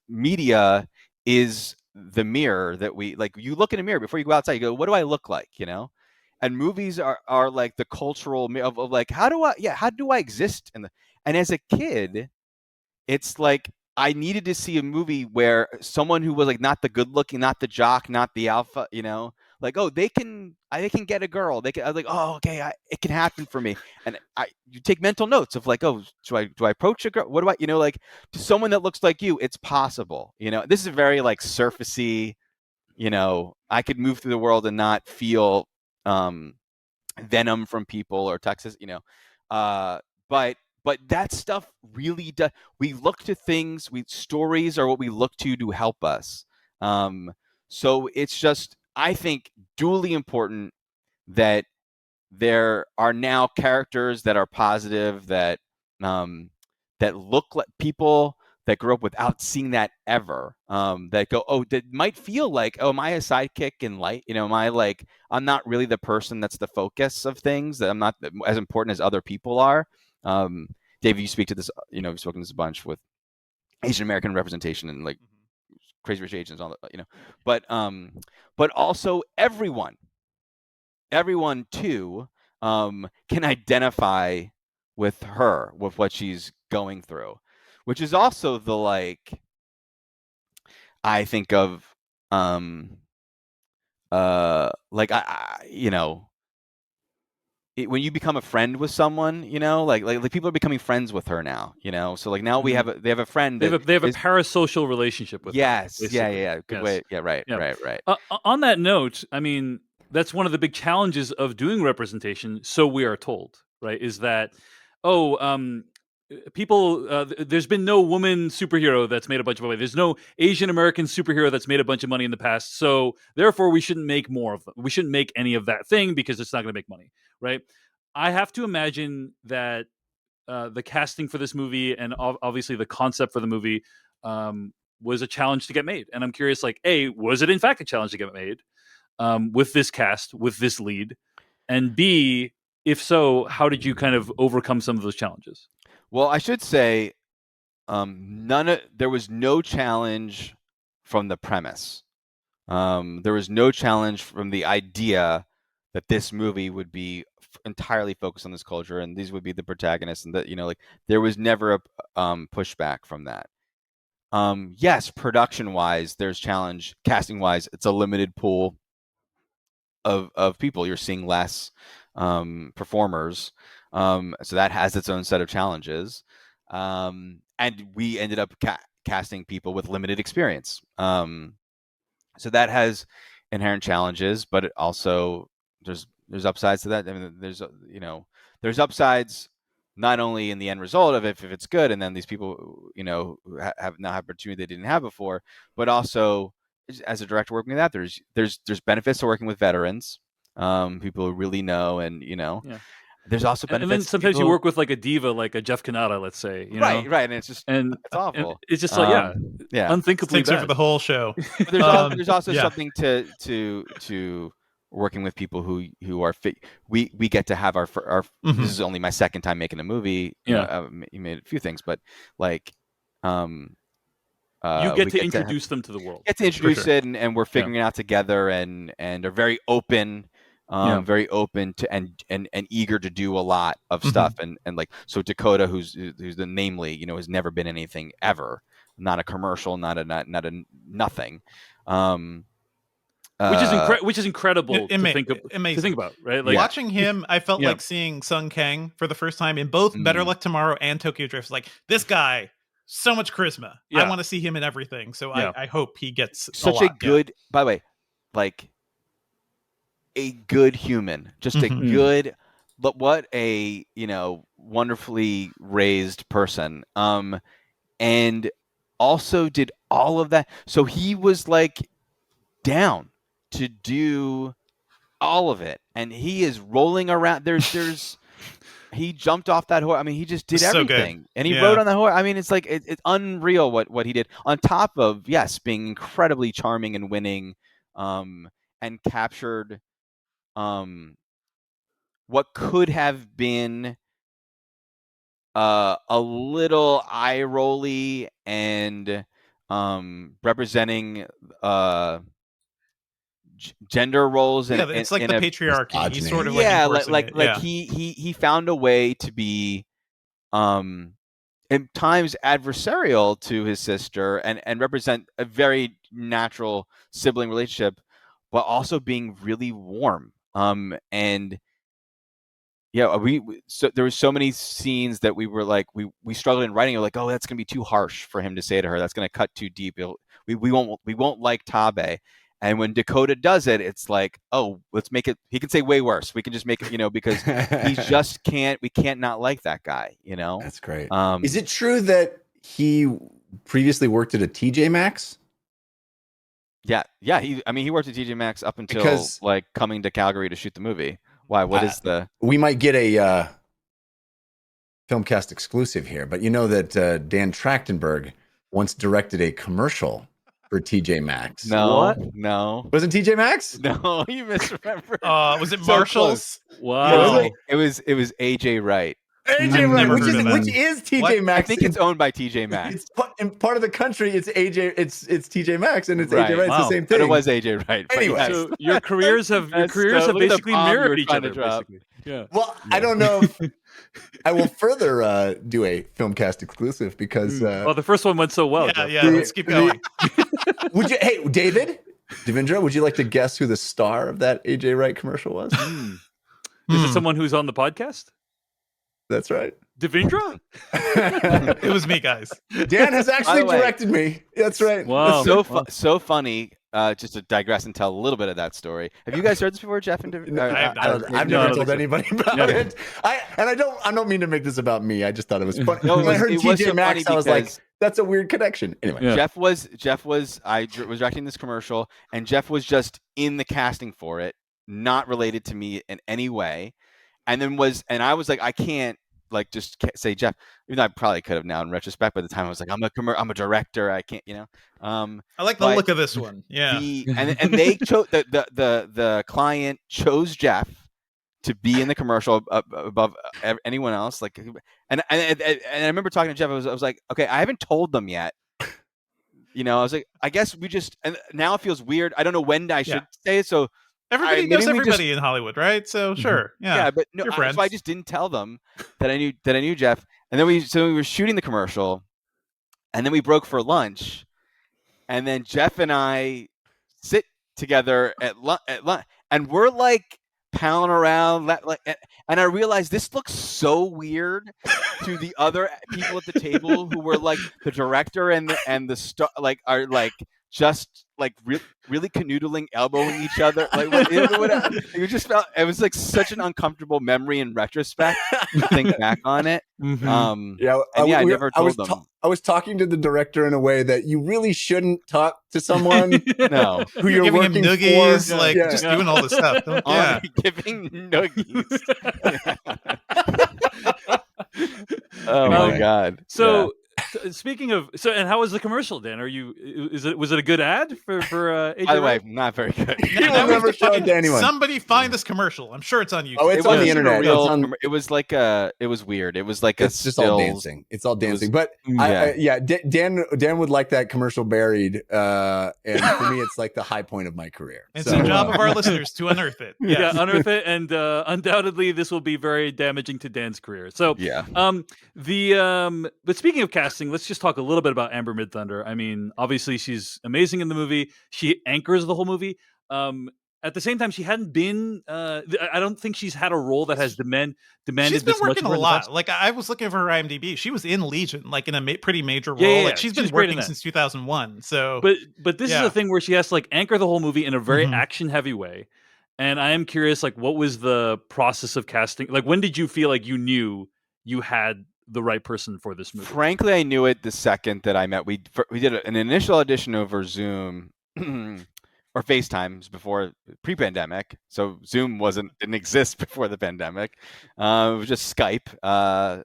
[SPEAKER 4] media is the mirror that we like. You look in a mirror before you go outside, you go, what do I look like, and movies are like the cultural of like, how do I exist in the, and as a kid, it's like I needed to see a movie where someone who was like not the good looking, not the jock, not the alpha, like, oh, they can get a girl. I was like, oh, okay, it can happen for me. And you take mental notes of like, oh, do I approach a girl? What do I, like, to someone that looks like you, it's possible. This is very like surfacey. I could move through the world and not feel venom from people or Texas. But that stuff really does. We look to things. Stories are what we look to help us. So it's just, I think, duly important that there are now characters that are positive, that look like people that grew up without seeing that ever. That go, oh, that might feel like, oh, am I a sidekick in light? Am I like, I'm not really the person that's the focus of things, that I'm not as important as other people are. Dave, you speak to this, you've spoken to this a bunch with Asian American representation and like Crazy Rich Asians, all that, but also everyone too can identify with her, with what she's going through, which is also the, like, I think of like when you become a friend with someone, like people are becoming friends with her now, so like now they have a friend,
[SPEAKER 1] they have a parasocial relationship with her,
[SPEAKER 4] yeah, good
[SPEAKER 1] yes.
[SPEAKER 4] way, yeah, right.
[SPEAKER 1] On that note, I mean, that's one of the big challenges of doing representation, so we are told, right, is that people, there's been no woman superhero that's made a bunch of money. There's no Asian American superhero that's made a bunch of money in the past. So therefore, we shouldn't make more of them. We shouldn't make any of that thing because it's not going to make money, right? I have to imagine that the casting for this movie and obviously the concept for the movie was a challenge to get made. And I'm curious, like, A, was it in fact a challenge to get made with this cast, with this lead? And B, if so, how did you kind of overcome some of those challenges?
[SPEAKER 4] Well, I should say, there was no challenge from the premise. There was no challenge from the idea that this movie would be entirely focused on this culture and these would be the protagonists, and that, like, there was never a pushback from that. Yes, production-wise, there's challenge. Casting-wise, it's a limited pool of people. You're seeing less performers. So that has its own set of challenges. And we ended up casting people with limited experience. So that has inherent challenges, but it also there's upsides to that. I mean, there's upsides not only in the end result of if it's good, and then these people, have now have opportunity they didn't have before, but also as a director working with that, there's benefits to working with veterans, people who really know, and there's also benefits.
[SPEAKER 1] And then sometimes you work with like a diva, like a Jeff Cannata, let's say,
[SPEAKER 4] right, and it's just it's awful.
[SPEAKER 1] And it's just like unthinkably
[SPEAKER 2] takes over the whole show.
[SPEAKER 4] But there's also something to working with people who are fit. We get to have our
[SPEAKER 2] Mhm.
[SPEAKER 4] this is only my second time making a movie. You
[SPEAKER 1] Yeah.
[SPEAKER 4] know, you made a few things, but like
[SPEAKER 1] You get
[SPEAKER 4] we
[SPEAKER 1] to
[SPEAKER 4] get
[SPEAKER 1] introduce them to the world.
[SPEAKER 4] to introduce
[SPEAKER 2] sure.
[SPEAKER 4] it, and we're figuring it out together, and are very open,
[SPEAKER 1] Yeah.
[SPEAKER 4] very open to and eager to do a lot of
[SPEAKER 2] Mhm.
[SPEAKER 4] stuff, and like so Dakota, who's the namely, you know, has never been anything ever, not a commercial, not a nothing,
[SPEAKER 1] Which is
[SPEAKER 4] uh,
[SPEAKER 1] incredible to think
[SPEAKER 2] Amazing.
[SPEAKER 1] about, right?
[SPEAKER 4] Yeah.
[SPEAKER 2] Watching him, I felt
[SPEAKER 1] Yeah.
[SPEAKER 2] like seeing Sung Kang for the first time in both Better
[SPEAKER 4] Mm.
[SPEAKER 2] Luck Tomorrow and Tokyo Drift. Like, this guy, so much charisma.
[SPEAKER 1] Yeah.
[SPEAKER 2] I want to see him in everything. So
[SPEAKER 1] Yeah.
[SPEAKER 2] I hope he gets
[SPEAKER 4] such
[SPEAKER 2] a lot.
[SPEAKER 4] good, by the way, like a good human, just a
[SPEAKER 2] Mhm.
[SPEAKER 4] good, but what a, you know, wonderfully raised person. And also did all of that. So he was like down to do all of it, and he is rolling around. There's he jumped off that horse. I mean, he just did
[SPEAKER 2] So good.
[SPEAKER 4] everything, and he
[SPEAKER 2] Yeah.
[SPEAKER 4] rode on that horse. I mean, it's like it's unreal what he did. On top of being incredibly charming and winning, and captured what could have been a little eye rolly and representing gender roles
[SPEAKER 2] Yeah, it's like
[SPEAKER 4] in
[SPEAKER 2] the
[SPEAKER 4] a
[SPEAKER 2] patriarchy. He's
[SPEAKER 3] misogyny.
[SPEAKER 2] sort of like enforcing it.
[SPEAKER 4] like
[SPEAKER 2] Yeah.
[SPEAKER 4] he found a way to be at times adversarial to his sister and represent a very natural sibling relationship, but also being really warm. And yeah, so there were so many scenes that we were like we struggled in writing. We're like, oh, that's gonna be too harsh for him to say to her. That's gonna cut too deep. We won't like Tabe. And when Dakota does it, it's like, oh, let's make it. He can say way worse. We can just make it, you know, because he just can't. We can't not like that guy, you know.
[SPEAKER 3] That's great. Is it true that he previously worked at a TJ Maxx?
[SPEAKER 4] Yeah. He worked at TJ Maxx up until
[SPEAKER 3] Because-
[SPEAKER 4] like coming to Calgary to shoot the movie. Why? What is the?
[SPEAKER 3] We might get a Filmcast exclusive here, but you know that Dan Trachtenberg once directed a commercial for TJ Maxx.
[SPEAKER 4] No.
[SPEAKER 3] Was it TJ Maxx?
[SPEAKER 4] No, you misremember.
[SPEAKER 2] Was it
[SPEAKER 4] So
[SPEAKER 2] Marshalls?
[SPEAKER 1] Wow.
[SPEAKER 4] It was AJ Wright.
[SPEAKER 3] AJ
[SPEAKER 2] I've
[SPEAKER 3] Wright,
[SPEAKER 2] never heard of that.
[SPEAKER 3] which is TJ
[SPEAKER 2] What?
[SPEAKER 3] Maxx.
[SPEAKER 4] I think it's owned by TJ Maxx.
[SPEAKER 3] It's in part of the country. It's AJ. It's TJ Maxx, and it's
[SPEAKER 4] Right.
[SPEAKER 3] AJ Wright. It's
[SPEAKER 1] Wow.
[SPEAKER 3] the same
[SPEAKER 4] But
[SPEAKER 3] thing.
[SPEAKER 4] it was AJ Wright. But
[SPEAKER 3] Anyway.
[SPEAKER 4] yes.
[SPEAKER 1] So your careers have
[SPEAKER 4] Look at the
[SPEAKER 1] basically
[SPEAKER 4] bomb you
[SPEAKER 1] mirrored
[SPEAKER 4] were
[SPEAKER 1] each
[SPEAKER 4] trying to
[SPEAKER 1] other.
[SPEAKER 4] drop.
[SPEAKER 1] Basically. Yeah.
[SPEAKER 3] Well, I don't know if I will further do a Filmcast exclusive because
[SPEAKER 1] Well, the first one went so well. Jeff.
[SPEAKER 2] Yeah. Let's keep going.
[SPEAKER 3] would you? Hey, David, Devindra, would you like to guess who the star of that AJ Wright commercial was?
[SPEAKER 1] Is it someone who's on the podcast?
[SPEAKER 3] That's right.
[SPEAKER 1] Devindra?
[SPEAKER 2] It was me, guys.
[SPEAKER 3] Dan has actually
[SPEAKER 4] By the way-
[SPEAKER 3] directed me. That's right.
[SPEAKER 1] Wow.
[SPEAKER 4] So funny. Just to digress and tell a little bit of that story. Have you guys heard this before, Jeff and
[SPEAKER 3] No,
[SPEAKER 2] I've
[SPEAKER 3] I've
[SPEAKER 1] No, I
[SPEAKER 3] never
[SPEAKER 1] don't
[SPEAKER 3] told
[SPEAKER 1] think so.
[SPEAKER 3] anybody about
[SPEAKER 1] Yeah.
[SPEAKER 3] it. I don't mean to make this about me. I just thought it was funny.
[SPEAKER 4] No,
[SPEAKER 3] when I heard
[SPEAKER 4] it was
[SPEAKER 3] TJ
[SPEAKER 4] so
[SPEAKER 3] Maxx,
[SPEAKER 4] funny
[SPEAKER 3] I was like,
[SPEAKER 4] because-
[SPEAKER 3] that's a weird connection. Anyway,
[SPEAKER 1] Yeah.
[SPEAKER 4] Jeff was was directing this commercial, and Jeff was just in the casting for it, not related to me in any way, and I was like, I can't just say Jeff, even though I probably could have now in retrospect. By the time I was like, I'm a director, I can't, you know.
[SPEAKER 2] I like the
[SPEAKER 4] But
[SPEAKER 2] look of this one. Yeah.
[SPEAKER 4] And they chose the client chose Jeff to be in the commercial above anyone else. Like, and I remember talking to Jeff. I was like, okay, I haven't told them yet. You know, I was like, I guess we just. And now it feels weird. I don't know when I should say it. So
[SPEAKER 2] Everybody
[SPEAKER 4] maybe
[SPEAKER 2] knows
[SPEAKER 4] we
[SPEAKER 2] everybody in Hollywood, right? So sure. Yeah.
[SPEAKER 4] but no,
[SPEAKER 2] You're friends.
[SPEAKER 4] so I just didn't tell them that I knew Jeff. And then we were shooting the commercial, and then we broke for lunch, and then Jeff and I sit together at lunch, and we're like pounding around, and I realized this looks so weird to the other people at the table who were like the director and the star, like are like just like really canoodling, elbowing each other. Like you just felt it was like such an uncomfortable memory in retrospect to think back on it. I never told them.
[SPEAKER 3] I was talking to the director in a way that you really shouldn't talk to someone
[SPEAKER 4] No,
[SPEAKER 3] who you're
[SPEAKER 2] giving him
[SPEAKER 3] working
[SPEAKER 2] noogies,
[SPEAKER 3] for.
[SPEAKER 2] like just doing all this stuff. Yeah.
[SPEAKER 4] giving noogies. Oh my god!
[SPEAKER 1] So Speaking of, and how was the commercial, Dan? Was it a good ad for
[SPEAKER 4] By the
[SPEAKER 1] AJ
[SPEAKER 4] way,
[SPEAKER 1] Red?
[SPEAKER 4] not very good.
[SPEAKER 3] He will never show it to anyone.
[SPEAKER 2] Somebody find this commercial. I'm sure it's on YouTube.
[SPEAKER 3] Oh, it's
[SPEAKER 4] It
[SPEAKER 3] on the
[SPEAKER 4] wasn't
[SPEAKER 3] internet.
[SPEAKER 4] a real.
[SPEAKER 3] It's on-
[SPEAKER 4] It was like it was weird. It was like
[SPEAKER 3] It's just all dancing. It's all dancing. But Dan would like that commercial buried. And for me, it's like the high point of my career.
[SPEAKER 2] It's the job of our listeners to unearth it. Yes.
[SPEAKER 1] Yeah, unearth it, and undoubtedly this will be very damaging to Dan's career. So,
[SPEAKER 4] Yeah.
[SPEAKER 1] But speaking of casting, let's just talk a little bit about Amber Midthunder. I mean, obviously she's amazing in the movie. She anchors the whole movie. At the same time, she hadn't been. I don't think she's had a role that has demanded.
[SPEAKER 2] She's been
[SPEAKER 1] this much
[SPEAKER 2] working
[SPEAKER 1] of her
[SPEAKER 2] a
[SPEAKER 1] in the
[SPEAKER 2] lot.
[SPEAKER 1] past.
[SPEAKER 2] Like I was looking for her IMDb. She was in Legion, like in a pretty major role.
[SPEAKER 1] Yeah.
[SPEAKER 2] Like she's been
[SPEAKER 1] She's great in
[SPEAKER 2] working
[SPEAKER 1] that.
[SPEAKER 2] since 2001. So,
[SPEAKER 1] but this is a thing where she has to like anchor the whole movie in a very
[SPEAKER 2] Mhm.
[SPEAKER 1] action heavy way. And I am curious, like, what was the process of casting? Like, when did you feel like you knew you had the right person for this movie?
[SPEAKER 4] Frankly, I knew it the second that I met. We did an initial audition over Zoom or FaceTime before pre-pandemic. So Zoom didn't exist before the pandemic. It was just Skype.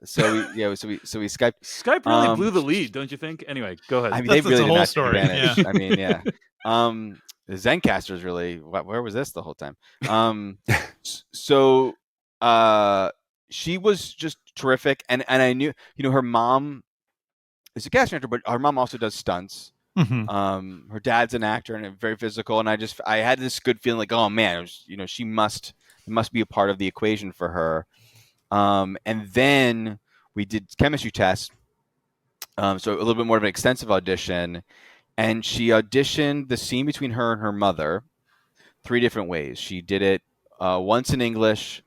[SPEAKER 4] So we Skyped.
[SPEAKER 1] Skype really blew the lead, don't you think? Anyway, go ahead.
[SPEAKER 4] I mean,
[SPEAKER 2] That's
[SPEAKER 4] they really
[SPEAKER 2] a
[SPEAKER 4] did
[SPEAKER 2] whole
[SPEAKER 4] not take
[SPEAKER 2] story.
[SPEAKER 4] advantage.
[SPEAKER 2] Yeah.
[SPEAKER 4] I mean, yeah. The Zencaster's really. Where was this the whole time? So she was just terrific, and I knew, her mom is a casting actor, but her mom also does stunts.
[SPEAKER 2] Mhm.
[SPEAKER 4] Her dad's an actor and very physical, and I had this good feeling like, oh man, she must be a part of the equation for her. And then we did chemistry tests, so a little bit more of an extensive audition, and she auditioned the scene between her and her mother 3 different ways. She did it once in English,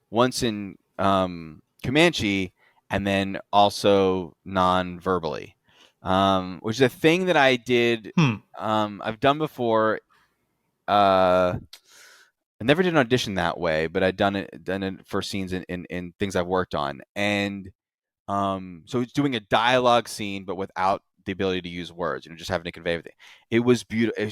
[SPEAKER 4] once in Comanche, and then also non-verbally, which is a thing that I did. I've done before. I never did an audition that way, but I'd done it for scenes in things I've worked on, and so it's doing a dialogue scene, but without the ability to use words, just having to convey everything. It was beautiful.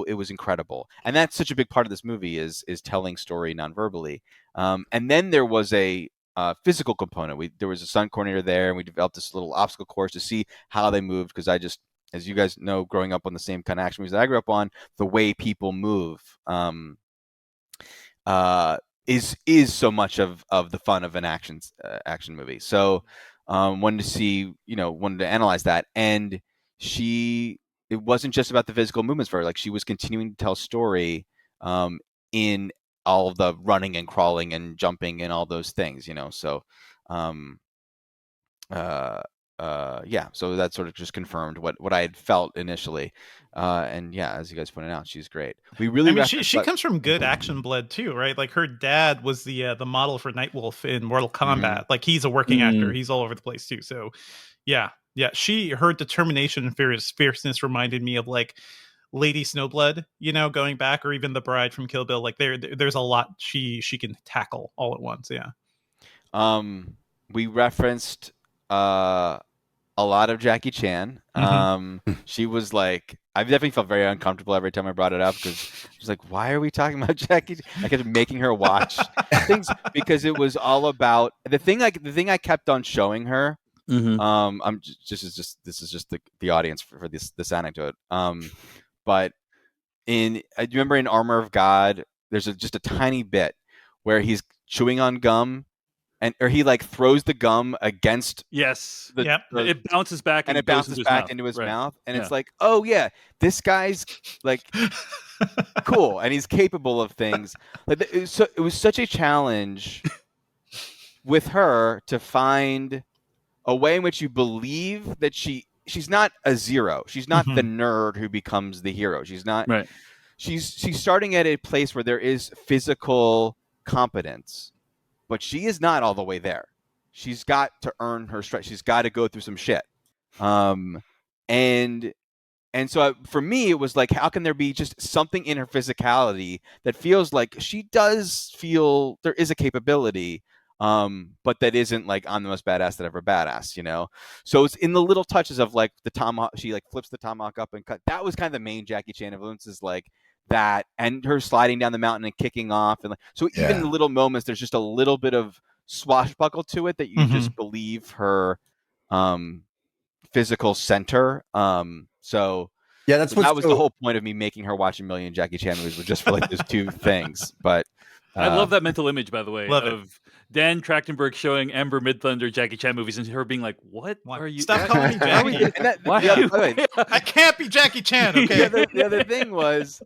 [SPEAKER 4] It was incredible. And that's such a big part of this movie is telling story non-verbally. And then there was a physical component. There was a stunt coordinator there, and we developed this little obstacle course to see how they moved. Because as you guys know, growing up on the same kind of action movies that I grew up on, the way people move, is so much of the fun of an action movie. So wanted to analyze that, and it wasn't just about the physical movements for her. Like, she was continuing to tell story in all of the running and crawling and jumping and all those things, so so that sort of just confirmed what I had felt initially. And yeah, as you guys pointed out, she's great. We really,
[SPEAKER 2] she comes from good action blood too, right? Like her dad was the model for Nightwolf in Mortal Kombat. Like he's a working actor. He's all over the place too. So yeah. Her determination and fierceness reminded me of like Lady Snowblood, going back, or even the bride from Kill Bill. Like there's a lot she can tackle all at once. Yeah.
[SPEAKER 4] We referenced a lot of Jackie Chan. She was like, I definitely felt very uncomfortable every time I brought it up, because she's like, why are we talking about Jackie? I kept making her watch things because it was all about the thing I kept on showing her. This is just the audience for this anecdote. But I remember in Armor of God, there's just a tiny bit where he's chewing on gum, or he like throws the gum against.
[SPEAKER 1] Yes.
[SPEAKER 4] It
[SPEAKER 1] bounces back
[SPEAKER 4] and it bounces back into his mouth, and it's like, oh yeah, this guy's like cool, and he's capable of things. Like, it was such a challenge with her to find a way in which you believe that she's not a zero. She's not the nerd who becomes the hero. She's not.
[SPEAKER 1] Right.
[SPEAKER 4] She's starting at a place where there is physical competence, but she is not all the way there. She's got to earn her stripes. She's got to go through some shit. And so for me, it was like, how can there be just something in her physicality that feels like she does feel there is a capability, but that isn't like, I'm the most badass that ever badass, So it's in the little touches of like the tomahawk. She like flips the tomahawk up and cut. That was kind of the main Jackie Chan influences, like that, and her sliding down the mountain and kicking off, and like, so even in the little moments, there's just a little bit of swashbuckle to it that you just believe her physical center. So
[SPEAKER 3] Yeah, that's
[SPEAKER 4] that was the
[SPEAKER 3] so
[SPEAKER 4] whole point of me making her watch a million Jackie Chan movies, was just for like those two things. But
[SPEAKER 1] I love that mental image, by the way,
[SPEAKER 2] Love it.
[SPEAKER 1] of Dan Trachtenberg showing Amber Midthunder Jackie Chan movies and her being like, "What
[SPEAKER 2] Why-
[SPEAKER 1] are you?
[SPEAKER 2] Stop calling me
[SPEAKER 4] Why we
[SPEAKER 2] Jackie.
[SPEAKER 4] did- and that,
[SPEAKER 1] Why
[SPEAKER 4] yeah,
[SPEAKER 1] are you?
[SPEAKER 4] by the way,
[SPEAKER 2] I can't be Jackie Chan. Okay.
[SPEAKER 4] the other thing was,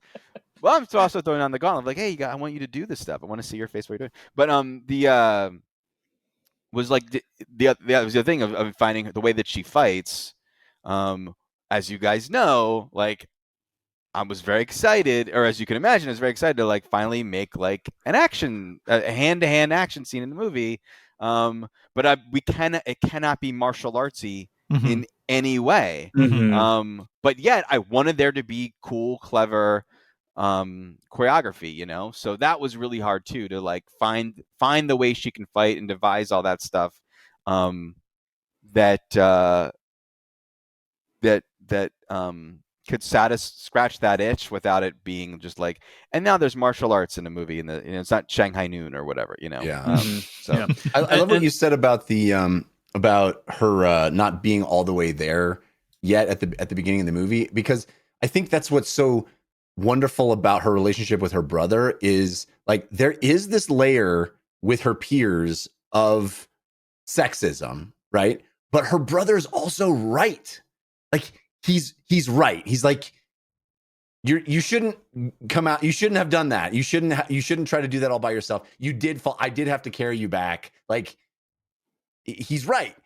[SPEAKER 4] well, I'm also throwing on the gauntlet, like, hey, I want you to do this stuff. I want to see your face while you're doing it. But was like was the thing of finding the way that she fights. As you guys know, like, I was very excited, or as you can imagine, I was very excited to like finally make like a hand-to-hand action scene in the movie. But it cannot be martial artsy
[SPEAKER 2] Mhm.
[SPEAKER 4] in any way.
[SPEAKER 1] Mhm.
[SPEAKER 4] But yet I wanted there to be cool, clever choreography, you know. So that was really hard too, to like find the way she can fight and devise all that stuff. That could scratch that itch without it being just like, and now there's martial arts in the movie, and it's not Shanghai Noon or whatever, you know.
[SPEAKER 3] Yeah.
[SPEAKER 4] So
[SPEAKER 1] Yeah.
[SPEAKER 3] I love what
[SPEAKER 1] And-
[SPEAKER 3] you said about the about her not being all the way there yet at the beginning of the movie, because I think that's what's so wonderful about her relationship with her brother, is like there is this layer with her peers of sexism, right? But her brother's also right. Like he's right. He's like, you shouldn't come out. You shouldn't have done that. You shouldn't try to do that all by yourself. You did fall. I did have to carry you back. Like he's right.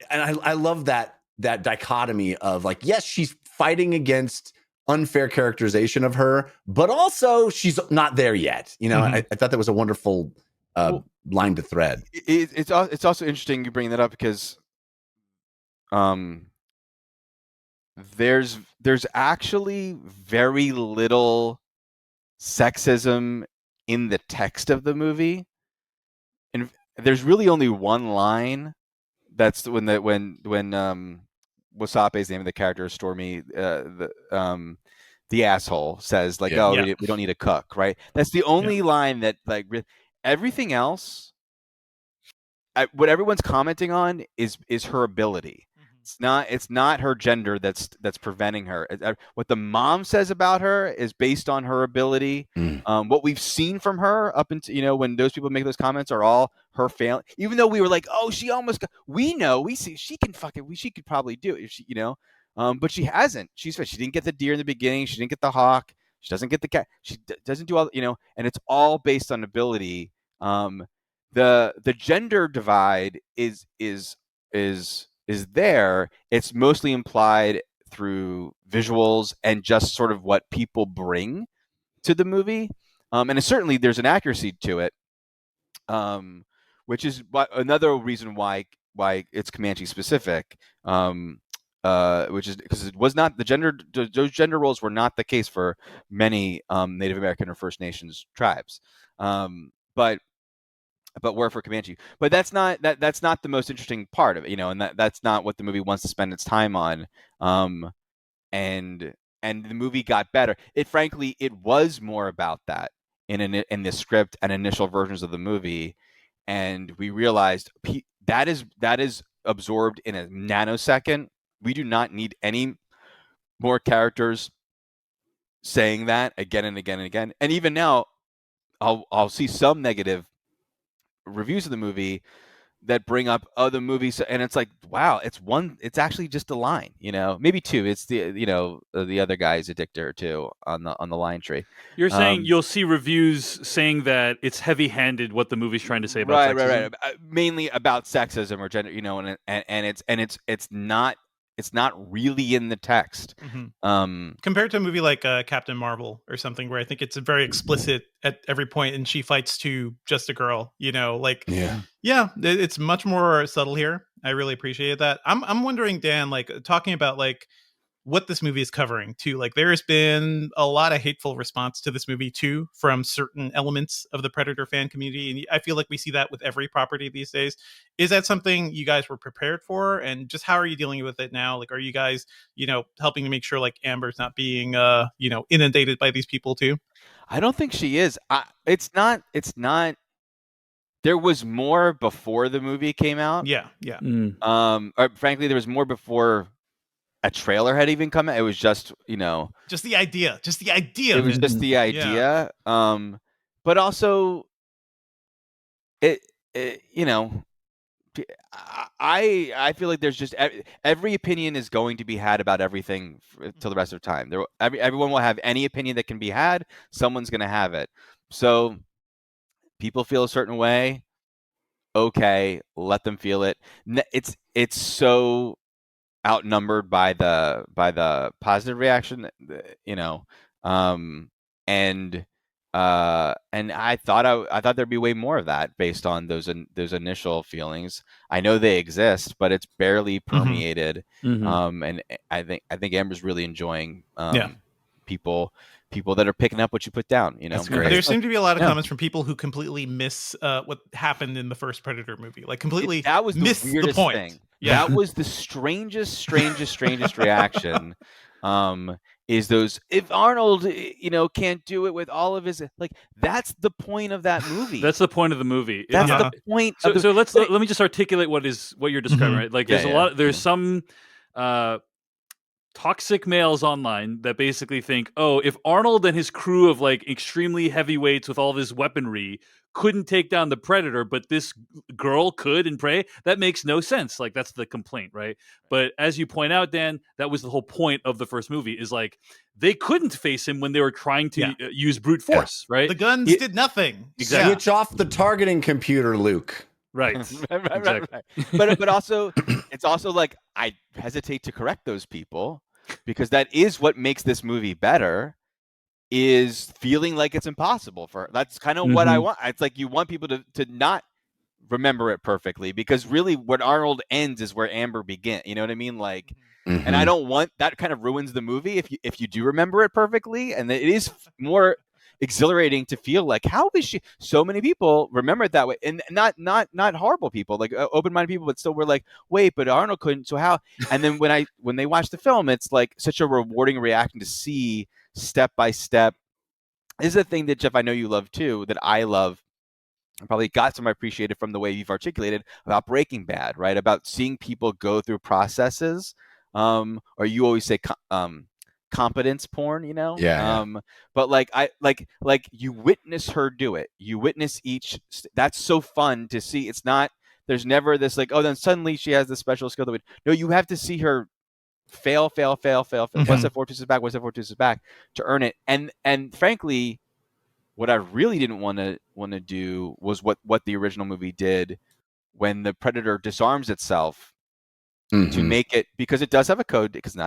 [SPEAKER 3] And I love that dichotomy of like, yes, she's fighting against unfair characterization of her, but also she's not there yet. You know, I thought that was a wonderful line to thread.
[SPEAKER 4] It's also interesting you bring that up, because there's actually very little sexism in the text of the movie, and there's really only one line. That's when Wasape's name of the character, Stormy, the asshole, says like,
[SPEAKER 3] Yeah.
[SPEAKER 4] "Oh,
[SPEAKER 2] Yeah.
[SPEAKER 4] we don't need a cook," right? That's the only line that like everything else. What everyone's commenting on is her ability. It's not her gender that's preventing her. What the mom says about her is based on her ability. What we've seen from her up until, you know, when those people make those comments, are all her failing. Even though we were like, oh, she almost got, we see she can she could probably do it if she, you know, but she hasn't. She didn't get the deer in the beginning. She didn't get the hawk. She doesn't get the cat. She doesn't do all, you know, and it's all based on ability. The gender divide is there. It's mostly implied through visuals and just sort of what people bring to the movie, and certainly there's an accuracy to it, which is another reason why it's Comanche specific, which is because it was not those gender roles were not the case for many Native American or First Nations tribes, but were for Comanche. But that's not the most interesting part of it, you know, and that's not what the movie wants to spend its time on. And the movie got better. Frankly, it was more about that in the script and initial versions of the movie, and we realized that is absorbed in a nanosecond. We do not need any more characters saying that again and again and again. And even now, I'll see some negative reviews of the movie that bring up other movies, and it's like, wow, it's actually just a line, you know, maybe two. It's the, you know, the other guy's a dictator too on the line tree.
[SPEAKER 1] You're saying you'll see reviews saying that it's heavy-handed what the movie's trying to say about sexism?
[SPEAKER 4] Right. Mainly about sexism or gender, you know, and it's not really in the text.
[SPEAKER 2] Compared to a movie like Captain Marvel or something, where I think it's very explicit at every point, and she fights to just a girl, you know, like, yeah, it's much more subtle here. I really appreciate that. I'm wondering, Dan, like, talking about like what this movie is covering too. Like, there's been a lot of hateful response to this movie too from certain elements of the Predator fan community, and I feel like we see that with every property these days. Is that something you guys were prepared for, and just how are you dealing with it now? Like, are you guys, you know, helping to make sure like Amber's not being you know, inundated by these people too?
[SPEAKER 4] I don't think she is. It's not. There was more before the movie came out.
[SPEAKER 2] Yeah.
[SPEAKER 4] Or frankly, there was more before a trailer had even come out. It was just
[SPEAKER 2] just the idea.
[SPEAKER 4] It was just the idea. But also it I feel like there's just every opinion is going to be had about everything till the rest of time. Everyone will have any opinion that can be had. Someone's going to have it. So people feel a certain way. Okay, let them feel it. It's so outnumbered by the positive reaction, and I thought there'd be way more of that based on those initial feelings. I know they exist, but it's barely permeated. And I think Amber's really enjoying people that are picking up what you put down.
[SPEAKER 3] That's great.
[SPEAKER 2] There seem to be a lot of comments from people who completely miss what happened in the first Predator movie, like completely
[SPEAKER 4] that was
[SPEAKER 2] miss
[SPEAKER 4] the weirdest
[SPEAKER 2] the point.
[SPEAKER 4] Thing. Yeah. That was the strangest reaction. Is those, if Arnold, can't do it with all of his, like, that's the point of that movie.
[SPEAKER 1] That's the point of the movie.
[SPEAKER 4] That's the point.
[SPEAKER 1] So let me just articulate what you're describing. Right? Like, there's some toxic males online that basically think, oh, if Arnold and his crew of like extremely heavyweights with all this weaponry couldn't take down the Predator, but this girl could and Prey, that makes no sense. Like, that's the complaint, right? But as you point out, Dan, that was the whole point of the first movie, is like they couldn't face him when they were trying to use brute force, right?
[SPEAKER 2] The guns did nothing.
[SPEAKER 1] Exactly.
[SPEAKER 3] Switch off the targeting computer, Luke.
[SPEAKER 1] Right.
[SPEAKER 4] Right. But also, it's also like, I hesitate to correct those people, because that is what makes this movie better, is feeling like it's impossible for her. That's kind of what I want. It's like you want people to not remember it perfectly, because really what Arnold ends is where Amber begins. You know what I mean? Like, and I don't want that. Kind of ruins the movie if you do remember it perfectly, and it is more exhilarating to feel like, how is she? So many people remember it that way, and not horrible people, like open-minded people, but still were like, wait, but Arnold couldn't. So how? And then when they watch the film, it's like such a rewarding reaction to see step by step. This is a thing that, Jeff, I know you love too, that I love. I probably got some appreciated from the way you've articulated about Breaking Bad, right? About seeing people go through processes, or you always say competence porn, but like you witness her do it. You witness that's so fun to see. It's not, there's never this like, oh, then suddenly she has this special skill that no, you have to see her fail. One step forward, two steps back, one step forward, two steps back, to earn it. And frankly, what I really didn't want to do was what the original movie did when the Predator disarms itself to make it, because it does have a code, because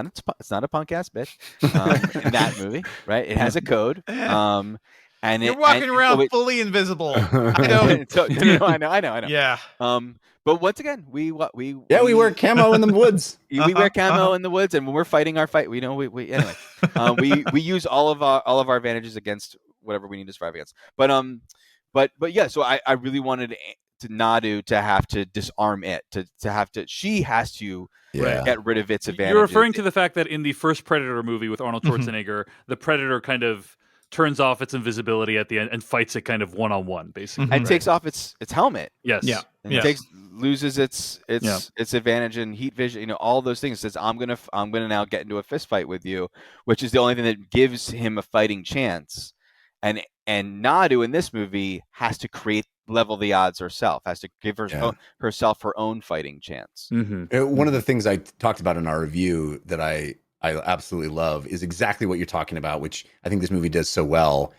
[SPEAKER 4] it's not a punk ass bitch in that movie, right? It has a code. And
[SPEAKER 2] you're walking around fully invisible. I know.
[SPEAKER 4] I know.
[SPEAKER 2] Yeah.
[SPEAKER 4] But once again, we wear
[SPEAKER 3] camo in the woods.
[SPEAKER 4] We wear camo in the woods, and when we're fighting our fight, we anyway. We use all of our advantages against whatever we need to survive against. But yeah. So I really wanted to Nadu to have to disarm it, she has to get rid of its advantages.
[SPEAKER 1] You're referring to the fact that in the first Predator movie with Arnold Schwarzenegger, the Predator kind of turns off its invisibility at the end and fights it kind of one-on-one, basically,
[SPEAKER 4] and takes off its helmet.
[SPEAKER 1] Yes.
[SPEAKER 2] Yeah.
[SPEAKER 4] And loses its advantage in heat vision. All those things. It says, I'm gonna now get into a fist fight with you, which is the only thing that gives him a fighting chance. And Nadu in this movie has to level the odds herself, has to give herself her own fighting chance.
[SPEAKER 3] One of the things I talked about in our review that I absolutely love is exactly what you're talking about, which I think this movie does so well,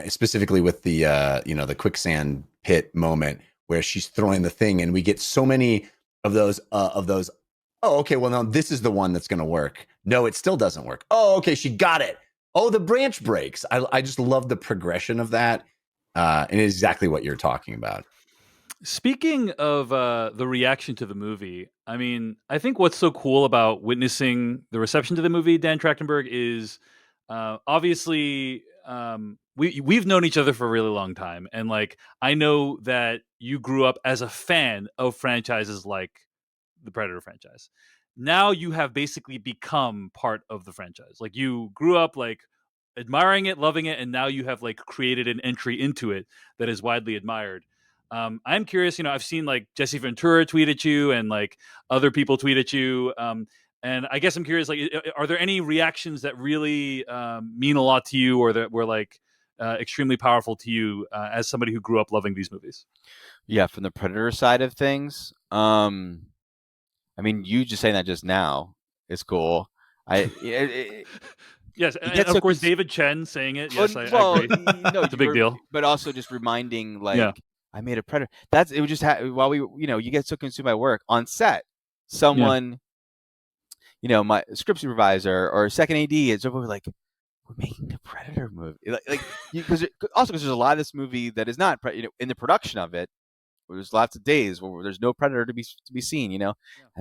[SPEAKER 3] specifically with the the quicksand pit moment where she's throwing the thing, and we get so many of those. Oh, okay, well now this is the one that's going to work. No, it still doesn't work. Oh, okay, she got it. Oh, the branch breaks. I just love the progression of that, and it's exactly what you're talking about.
[SPEAKER 1] Speaking of the reaction to the movie, I mean, I think what's so cool about witnessing the reception to the movie, Dan Trachtenberg, is obviously we've known each other for a really long time, and like I know that you grew up as a fan of franchises like the Predator franchise. Now you have basically become part of the franchise. Like, you grew up like admiring it, loving it, and now you have like created an entry into it that is widely admired. I'm curious, I've seen like Jesse Ventura tweet at you and like other people tweet at you. And I guess I'm curious, like, are there any reactions that really mean a lot to you, or that were like extremely powerful to you as somebody who grew up loving these movies?
[SPEAKER 4] Yeah, from the Predator side of things, I mean, you just saying that just now is cool.
[SPEAKER 1] Yes,
[SPEAKER 4] You
[SPEAKER 1] and
[SPEAKER 4] get
[SPEAKER 1] of
[SPEAKER 4] so
[SPEAKER 1] course David Chen saying it.
[SPEAKER 4] well,
[SPEAKER 1] Yes, I
[SPEAKER 4] well,
[SPEAKER 1] agree.
[SPEAKER 4] no,
[SPEAKER 1] It's a big deal.
[SPEAKER 4] but also just reminding,
[SPEAKER 1] Yeah.
[SPEAKER 4] like, I made a Predator. It would just while we, you get so consumed by work on set,
[SPEAKER 1] Yeah.
[SPEAKER 4] someone, my script supervisor or second AD is over like, we're making a Predator movie, like because there's a lot of this movie that is not, in the production of it. Where there's lots of days where there's no Predator to be seen, and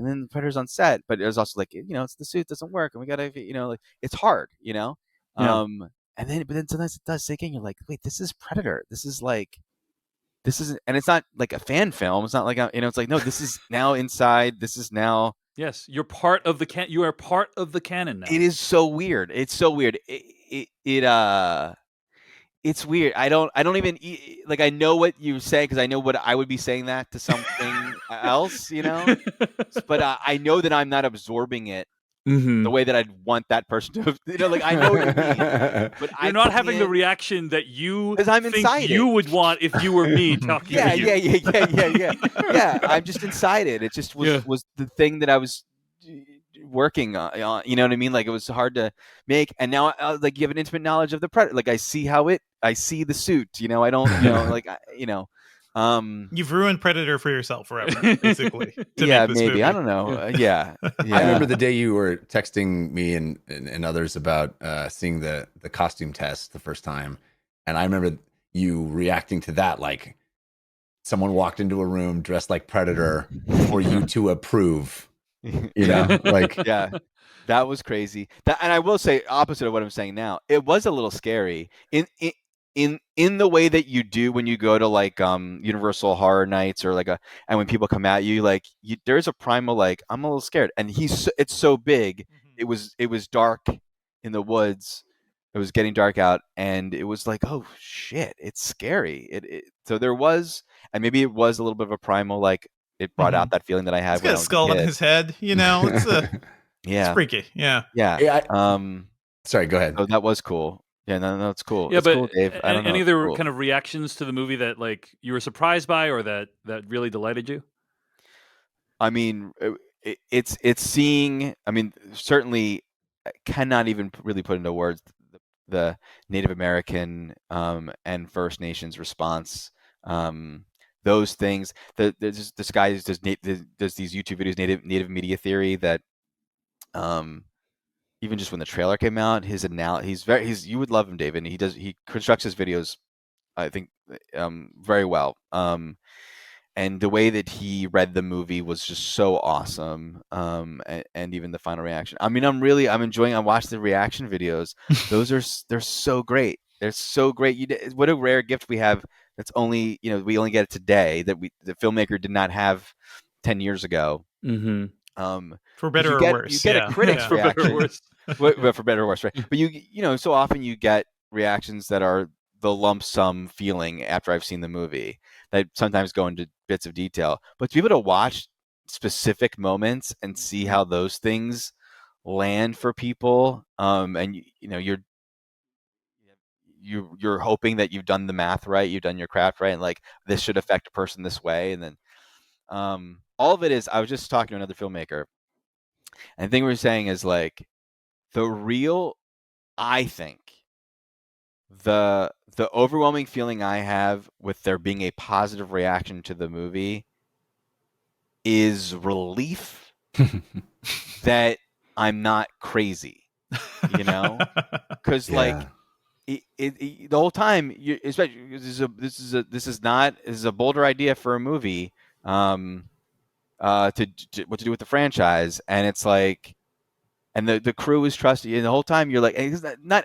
[SPEAKER 4] then the Predator's on set, but it was also like, it's the suit doesn't work, and we gotta, like, it's hard,
[SPEAKER 1] Yeah.
[SPEAKER 4] but then sometimes it does sink in. You're like, wait, this is Predator. This isn't, and it's not like a fan film. It's not like it's like, no, this is now inside. This is now.
[SPEAKER 1] Yes, you're part of the you are part of the canon now.
[SPEAKER 4] It is so weird. It's so weird. It's weird. I don't even like. I know what you say because I know what I would be saying that to something else, But I know that I'm not absorbing it
[SPEAKER 1] Mm-hmm.
[SPEAKER 4] the way that I'd want that person to. Like, I know what you mean, but
[SPEAKER 1] you're not having the reaction that you
[SPEAKER 4] because I'm
[SPEAKER 1] think
[SPEAKER 4] inside
[SPEAKER 1] you
[SPEAKER 4] it.
[SPEAKER 1] would want if you were me talking to you.
[SPEAKER 4] Yeah. I'm just inside it. It just was the thing that I was working on. You know what I mean? Like, it was hard to make, and now like, you have an intimate knowledge of the Predator. Like, I see the suit. I don't. Like,
[SPEAKER 2] You've ruined Predator for yourself forever, basically. To
[SPEAKER 4] yeah,
[SPEAKER 2] make this
[SPEAKER 4] maybe.
[SPEAKER 2] movie.
[SPEAKER 4] I don't know. Yeah.
[SPEAKER 3] I remember the day you were texting me and others about seeing the costume test the first time, and I remember you reacting to that like someone walked into a room dressed like Predator for you to approve. Like,
[SPEAKER 4] yeah, that was crazy. And I will say, opposite of what I'm saying now, it was a little scary in the way that you do when you go to, like, Universal Horror Nights, or and when people come at you, like, there's a primal, like, I'm a little scared, and it's so big. It was dark in the woods. It was getting dark out, and it was like, oh shit, it's scary. So there was, and maybe it was a little bit of a primal, like, it brought out that feeling that I had
[SPEAKER 2] He's
[SPEAKER 4] when
[SPEAKER 2] got
[SPEAKER 4] I
[SPEAKER 2] a
[SPEAKER 4] was
[SPEAKER 2] skull
[SPEAKER 4] a
[SPEAKER 2] on
[SPEAKER 4] kid.
[SPEAKER 2] his head, It's
[SPEAKER 4] Yeah,
[SPEAKER 2] it's freaky. Yeah.
[SPEAKER 3] Sorry, go ahead.
[SPEAKER 4] So that was cool. Yeah, no, it's cool.
[SPEAKER 1] Yeah,
[SPEAKER 4] it's
[SPEAKER 1] but
[SPEAKER 4] cool, Dave. I don't know.
[SPEAKER 1] any other
[SPEAKER 4] Cool.
[SPEAKER 1] kind of reactions to the movie that, like, you were surprised by, or that really delighted you?
[SPEAKER 4] I mean, it's seeing. I mean, certainly, I cannot even really put into words the Native American and First Nations response. Those things. This guy does these YouTube videos, native media theory, that even just when the trailer came out, his you would love him, David. He constructs his videos, I think, very well. And the way that he read the movie was just so awesome. And even the final reaction. I mean, I'm enjoying. I watched the reaction videos. They're so great. They're so great. What a rare gift we have. That's only, we only get it today, that the filmmaker did not have 10 years ago.
[SPEAKER 1] Mm-hmm.
[SPEAKER 2] For better or worse.
[SPEAKER 4] You get a critic's
[SPEAKER 1] for
[SPEAKER 4] reaction.
[SPEAKER 1] better or worse.
[SPEAKER 4] Well, for better or worse, right? But so often you get reactions that are the lump sum feeling after I've seen the movie, that sometimes go into bits of detail. But to be able to watch specific moments and see how those things land for people, and you're hoping that you've done the math right, you've done your craft right, and, like, this should affect a person this way, and then all of it is. I was just talking to another filmmaker, and the thing we were saying is, like, I think the overwhelming feeling I have with there being a positive reaction to the movie is relief that I'm not crazy, because like, the whole time, especially, this is a bolder idea for a movie, to what to do with the franchise, and it's like, and the crew is trusted, and the whole time you're like, it's not.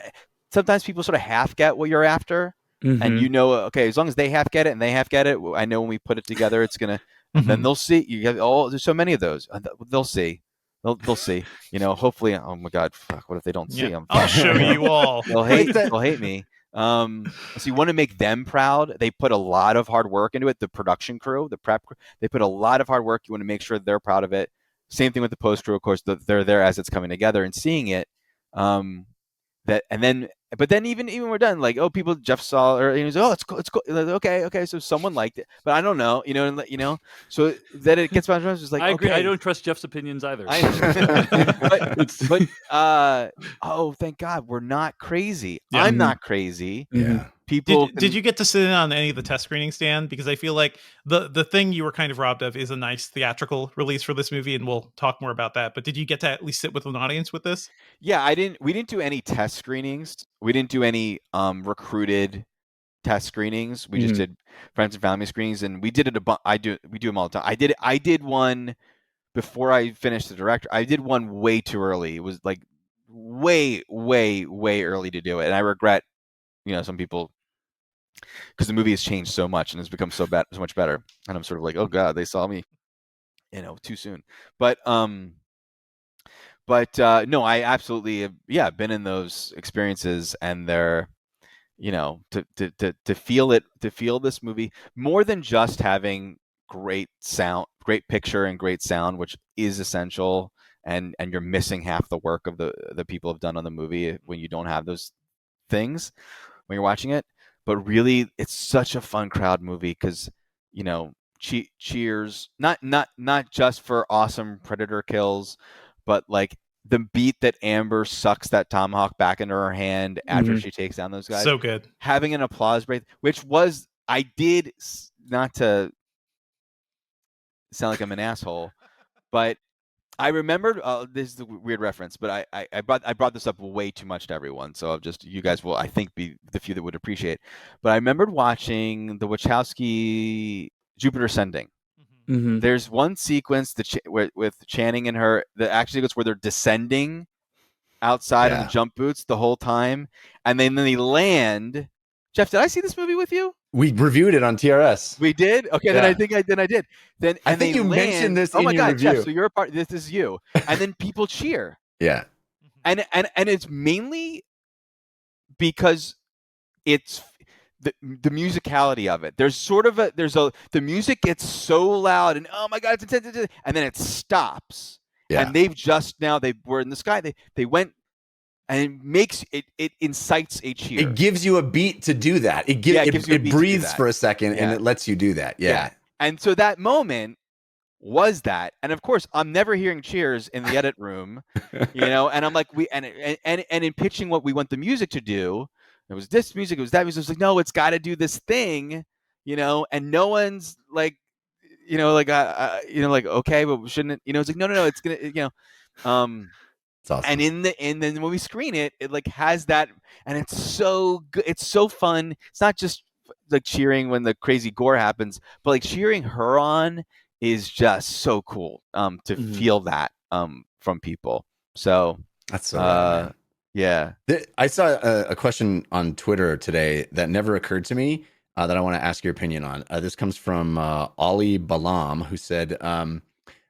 [SPEAKER 4] Sometimes people sort of half get what you're after, and okay, as long as they half get it and they half get it, I know when we put it together, it's gonna. And then they'll see. You get there's so many of those. They'll see. They'll see. Hopefully. Oh my God! Fuck! What if they don't see them?
[SPEAKER 2] I'll show you all.
[SPEAKER 4] They'll hate me. So you want to make them proud. They put a lot of hard work into it. The production crew, the prep crew, they put a lot of hard work. You want to make sure they're proud of it. Same thing with the post crew, of course. They're there as it's coming together and seeing it. But then even when we're done, like, oh, people Jeff saw, or he was, oh, it's cool, like, okay, so someone liked it, but I don't know, so then it gets back to us, just like,
[SPEAKER 1] I agree.
[SPEAKER 4] okay,
[SPEAKER 1] I don't trust Jeff's opinions either.
[SPEAKER 4] oh, thank God we're not crazy.
[SPEAKER 2] Yeah.
[SPEAKER 4] I'm not crazy.
[SPEAKER 3] Yeah.
[SPEAKER 4] People
[SPEAKER 2] Did you get to sit in on any of the test screenings, Dan? Because I feel like the thing you were kind of robbed of is a nice theatrical release for this movie, and we'll talk more about that. But did you get to at least sit with an audience with this?
[SPEAKER 4] Yeah, we didn't do any test screenings. We didn't do any recruited test screenings. We just did friends and family screenings, and we did it we do them all the time. I did one before I finished the director. I did one way too early. It was like way early to do it, and I regret, some people, because the movie has changed so much and has become so much better, and I'm sort of like, oh God, they saw me, too soon. But no, I absolutely have, been in those experiences, and they're, to feel this movie more than just having great sound, great picture, and great sound, which is essential, and you're missing half the work of the people have done on the movie when you don't have those things when you're watching it. But really, it's such a fun crowd movie because, cheers, not just for awesome predator kills, but like the beat that Amber sucks that tomahawk back into her hand after she takes down those guys.
[SPEAKER 2] So good.
[SPEAKER 4] Having an applause break, which was, I did, not to sound like I'm an asshole, but I remembered, this is a weird reference, but I brought this up way too much to everyone, so you guys will, I think, be the few that would appreciate. But I remembered watching the Wachowski Jupiter Ascending. There's one sequence with Channing and her that actually goes where they're descending outside on the jump boots the whole time, and then they land. Jeff, did I see this movie with you?
[SPEAKER 3] We reviewed it on TRS.
[SPEAKER 4] We did? Okay, then I think I did. Then
[SPEAKER 3] I think you mentioned this in your
[SPEAKER 4] God,
[SPEAKER 3] review.
[SPEAKER 4] Jeff, so you're a part. This is you. And then people cheer.
[SPEAKER 3] Yeah.
[SPEAKER 4] And it's mainly because it's the musicality of it. There's sort of the music gets so loud, and oh my God, it's intense, and then it stops. Yeah. And they were in the sky. They went, and it incites a cheer.
[SPEAKER 3] It gives you a beat to do that. It breathes for a second, and it lets you do that. Yeah.
[SPEAKER 4] And so that moment was that. And of course, I'm never hearing cheers in the edit room, and I'm like, and in pitching what we want the music to do, it was this music, it was that music. It's like, no, it's got to do this thing, and no one's like, like, like, okay, but shouldn't it, it's like, no, it's gonna, it's awesome. And then when we screen it, it like has that, and it's so good. It's so fun. It's not just like cheering when the crazy gore happens, but like cheering her on is just so cool. To feel that from people. So
[SPEAKER 3] that's so rad,
[SPEAKER 4] yeah.
[SPEAKER 3] I saw a question on Twitter today that never occurred to me that I want to ask your opinion on. This comes from Ollie Balam, who said,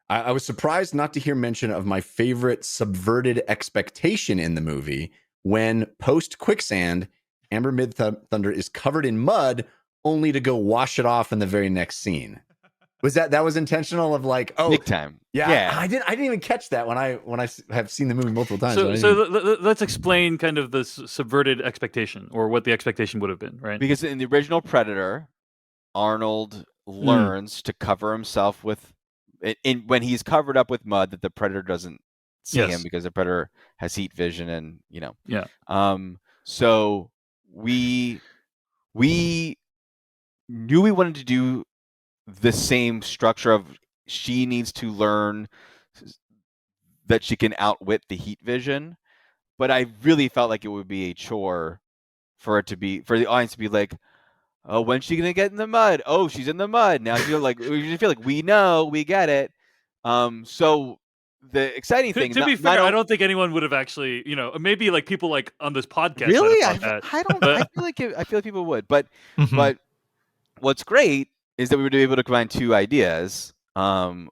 [SPEAKER 3] I was surprised not to hear mention of my favorite subverted expectation in the movie when post-quicksand, Amber Midthunder is covered in mud only to go wash it off in the very next scene. Was that was intentional of like, oh,
[SPEAKER 4] big time?
[SPEAKER 3] Yeah. I didn't even catch that when I have seen the movie multiple times.
[SPEAKER 1] So let's explain kind of the subverted expectation, or what the expectation would have been, right?
[SPEAKER 4] Because in the original Predator, Arnold learns to cover himself with, when he's covered up with mud, that the Predator doesn't see him, because the Predator has heat vision, and so we knew we wanted to do the same structure of, she needs to learn that she can outwit the heat vision, but I really felt like it would be a chore for the audience to be like, oh, when's she gonna get in the mud? Oh, she's in the mud now. We feel like we know, we get it. So the exciting thing.
[SPEAKER 1] To be fair, I don't think anyone would have actually, maybe like people like on this podcast.
[SPEAKER 4] Really, I don't. I feel like people would, but what's great is that we were able to combine two ideas,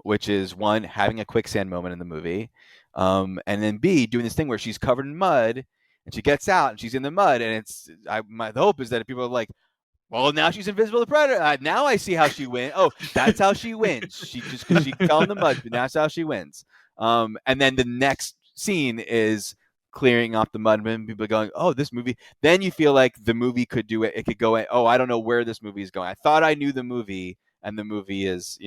[SPEAKER 4] which is one, having a quicksand moment in the movie, and then B, doing this thing where she's covered in mud and she gets out and she's in the mud, and the hope is that people are like, well, now she's invisible to Predator. Now I see how she wins. Oh, that's how she wins. She just because she fell in the mud, but that's how she wins. And then the next scene is clearing off the mud, and people are going, "Oh, this movie." Then you feel like the movie could do it. It could go. Oh, I don't know where this movie is going. I thought I knew the movie, and the movie is,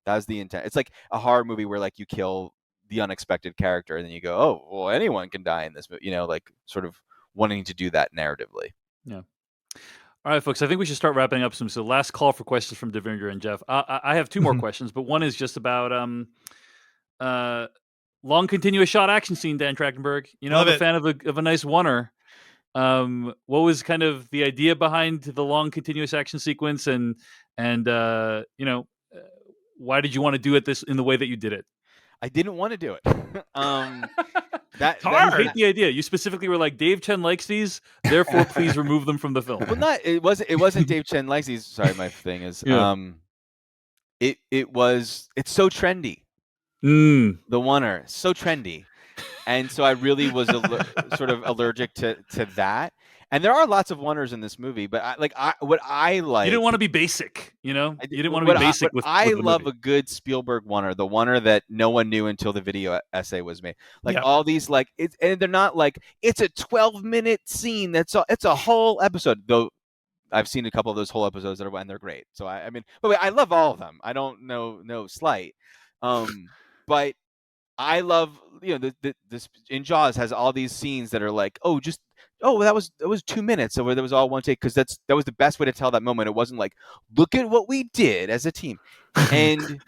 [SPEAKER 4] that's the intent. It's like a horror movie where like you kill the unexpected character, and then you go, "Oh, well, anyone can die in this movie." Like sort of wanting to do that narratively.
[SPEAKER 1] Yeah. All right, folks. I think we should start wrapping up soon. So, last call for questions from Devindra and Jeff. I have two more questions, but one is just about long continuous shot action scene. Dan Trachtenberg.
[SPEAKER 2] Love
[SPEAKER 1] I'm a
[SPEAKER 2] it.
[SPEAKER 1] fan of a nice oneer. What was kind of the idea behind the long continuous action sequence, and why did you want to do it in the way that you did it?
[SPEAKER 4] I didn't want to do it.
[SPEAKER 2] It's
[SPEAKER 1] You
[SPEAKER 2] hard.
[SPEAKER 1] hate the idea. You specifically were like, Dave Chen likes these, therefore please remove them from the film.
[SPEAKER 4] Well, it wasn't Dave Chen likes these. Sorry, my thing is
[SPEAKER 1] Yeah.
[SPEAKER 4] It's so trendy.
[SPEAKER 1] Mm.
[SPEAKER 4] The oneer, so trendy. And so I really was sort of allergic to that. And there are lots of oneers in this movie, but what I like.
[SPEAKER 1] You didn't want to be basic, you didn't want to
[SPEAKER 4] what
[SPEAKER 1] be basic with
[SPEAKER 4] I
[SPEAKER 1] the
[SPEAKER 4] love
[SPEAKER 1] movie.
[SPEAKER 4] a good Spielberg oneer, the oneer that no one knew until the video essay was made. Like all these, like and they're not like it's a 12-minute scene. It's a whole episode. Though I've seen a couple of those whole episodes and they're great. So I mean, but I love all of them. I don't know, no slight. But I love, this in Jaws has all these scenes that are like, that was 2 minutes, or that was all one take, because that was the best way to tell that moment. It wasn't like, look at what we did as a team, and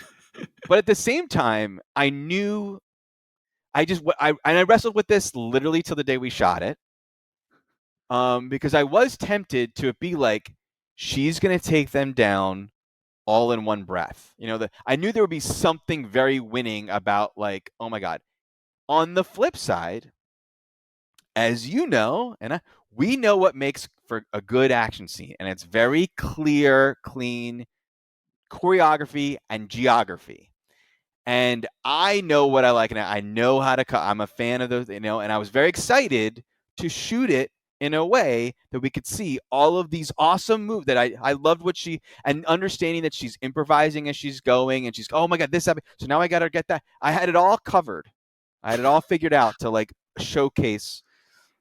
[SPEAKER 4] but at the same time, I knew, I wrestled with this literally till the day we shot it, because I was tempted to be like, she's gonna take them down all in one breath. I knew there would be something very winning about, like, oh my God. On the flip side, as you know, and we know what makes for a good action scene, and it's very clear, clean choreography and geography. And I know what I like, and I know how to cut. I'm a fan of those, and I was very excited to shoot it in a way that we could see all of these awesome moves that I loved and understanding that she's improvising as she's going, and she's, oh my God, this happened. So now I got to get that. I had it all covered. I had it all figured out to like showcase,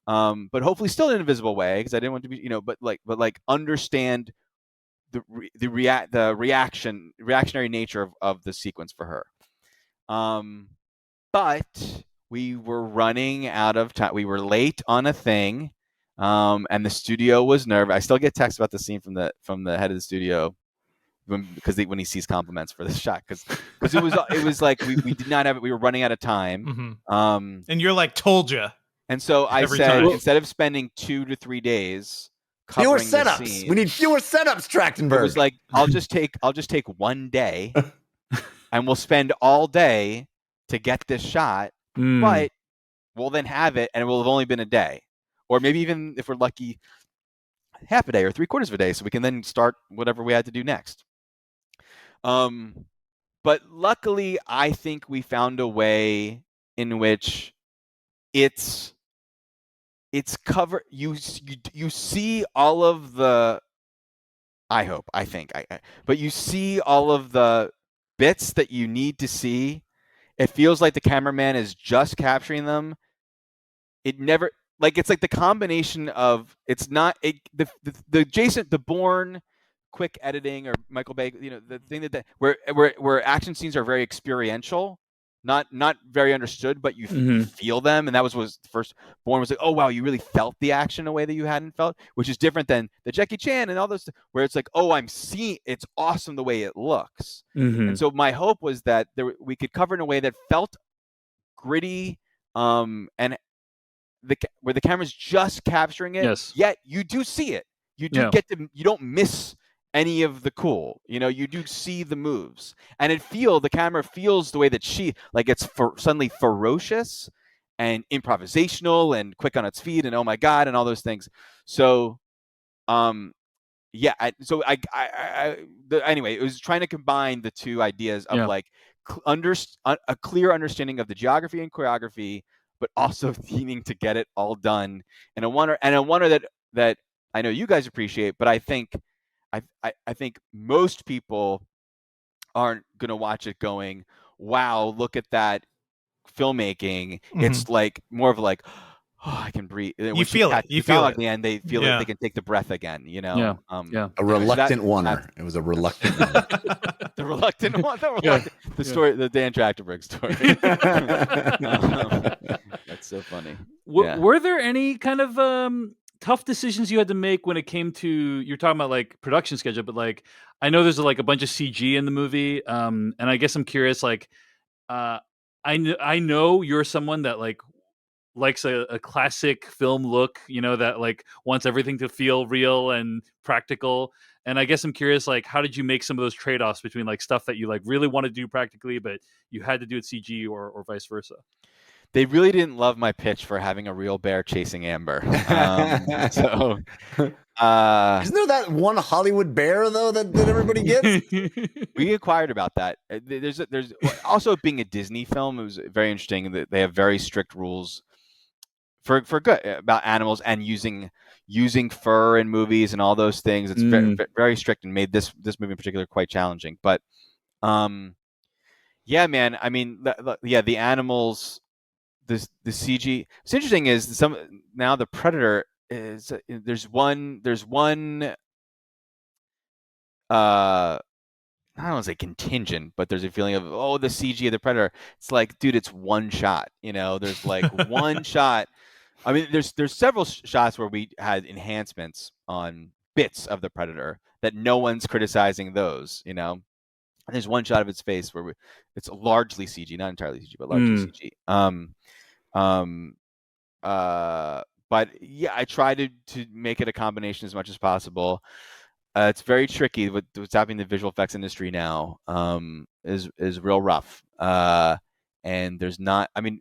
[SPEAKER 4] but hopefully still in an invisible way, because I didn't want to be, but understand the reactionary nature of the sequence for her. But we were running out of time. We were late on a thing, and the studio was nervous. I still get texts about the scene from the head of the studio, because when he sees compliments for this shot, because it was like we did not have it. We were running out of time.
[SPEAKER 2] Mm-hmm. And you're like, told you.
[SPEAKER 4] And so I said, instead of spending 2 to 3 days covering
[SPEAKER 3] fewer setups.
[SPEAKER 4] the scene,
[SPEAKER 3] We need fewer setups, Trachtenberg.
[SPEAKER 4] It was like, I'll just take 1 day, and we'll spend all day to get this shot. But we'll then have it, and it will have only been a day, or maybe even, if we're lucky, half a day or 3/4 of a day, so we can then start whatever we had to do next. But luckily, I think we found a way in which it's covered. You see all of the. But you see all of the bits that you need to see. It feels like the cameraman is just capturing them. It never, like, it's like the combination of, it's not the Bourne quick editing, or Michael Bay, the thing that where action scenes are very experiential, not very understood, but you feel them. And that was the first. Bourne was like, oh wow, you really felt the action in a way that you hadn't felt, which is different than the Jackie Chan and all those, where it's like, oh, I'm seeing, it's awesome the way it looks. And so my hope was that we could cover in a way that felt gritty, and where the camera's just capturing it.
[SPEAKER 1] Yes.
[SPEAKER 4] Yet you do see it. You do you don't miss any of the cool. You do see the moves, and the camera feels the way that it's suddenly ferocious and improvisational and quick on its feet, and oh my God, and all those things. So, anyway, it was trying to combine the two ideas of a clear understanding of the geography and choreography, but also needing to get it all done in a wonder that I know you guys appreciate, but I think I think most people aren't going to watch it going, wow, look at that filmmaking. It's like more of like, oh, I can breathe. When
[SPEAKER 2] You feel it. You feel
[SPEAKER 4] at
[SPEAKER 2] it.
[SPEAKER 4] the end, they feel like they can take the breath again, you know?
[SPEAKER 1] Yeah.
[SPEAKER 3] A reluctant oneer. It was a reluctant oneer.
[SPEAKER 4] The reluctant one. The story, the Dan Trachtenberg story. That's so funny.
[SPEAKER 1] Were there any kind of tough decisions you had to make when it came to, you're talking about like production schedule, but like I know there's like a bunch of CG in the movie, and I guess I'm curious, like I know you're someone that like likes a classic film look, that like wants everything to feel real and practical. And I guess I'm curious, like, how did you make some of those trade-offs between like stuff that you like really want to do practically, but you had to do it CG, or vice versa?
[SPEAKER 4] They really didn't love my pitch for having a real bear chasing Amber. So,
[SPEAKER 3] isn't there that one Hollywood bear though that everybody gets?
[SPEAKER 4] We inquired about that. There's also, being a Disney film, it was very interesting that they have very strict rules for good about animals and using fur in movies and all those things. It's very, very strict, and made this movie in particular quite challenging. But yeah, man. I mean, the animals, the CG. What's interesting is now the Predator is there's one I don't want to say contingent, but there's a feeling of, the CG of the Predator. It's like, dude, it's one shot. There's like one shot. I mean, there's several shots where we had enhancements on bits of the Predator that no one's criticizing those. And there's one shot of its face where it's largely CG, not entirely CG, but largely CG. But yeah, I try to make it a combination as much as possible. It's very tricky with what's happening in the visual effects industry now. Is real rough. And there's not. I mean,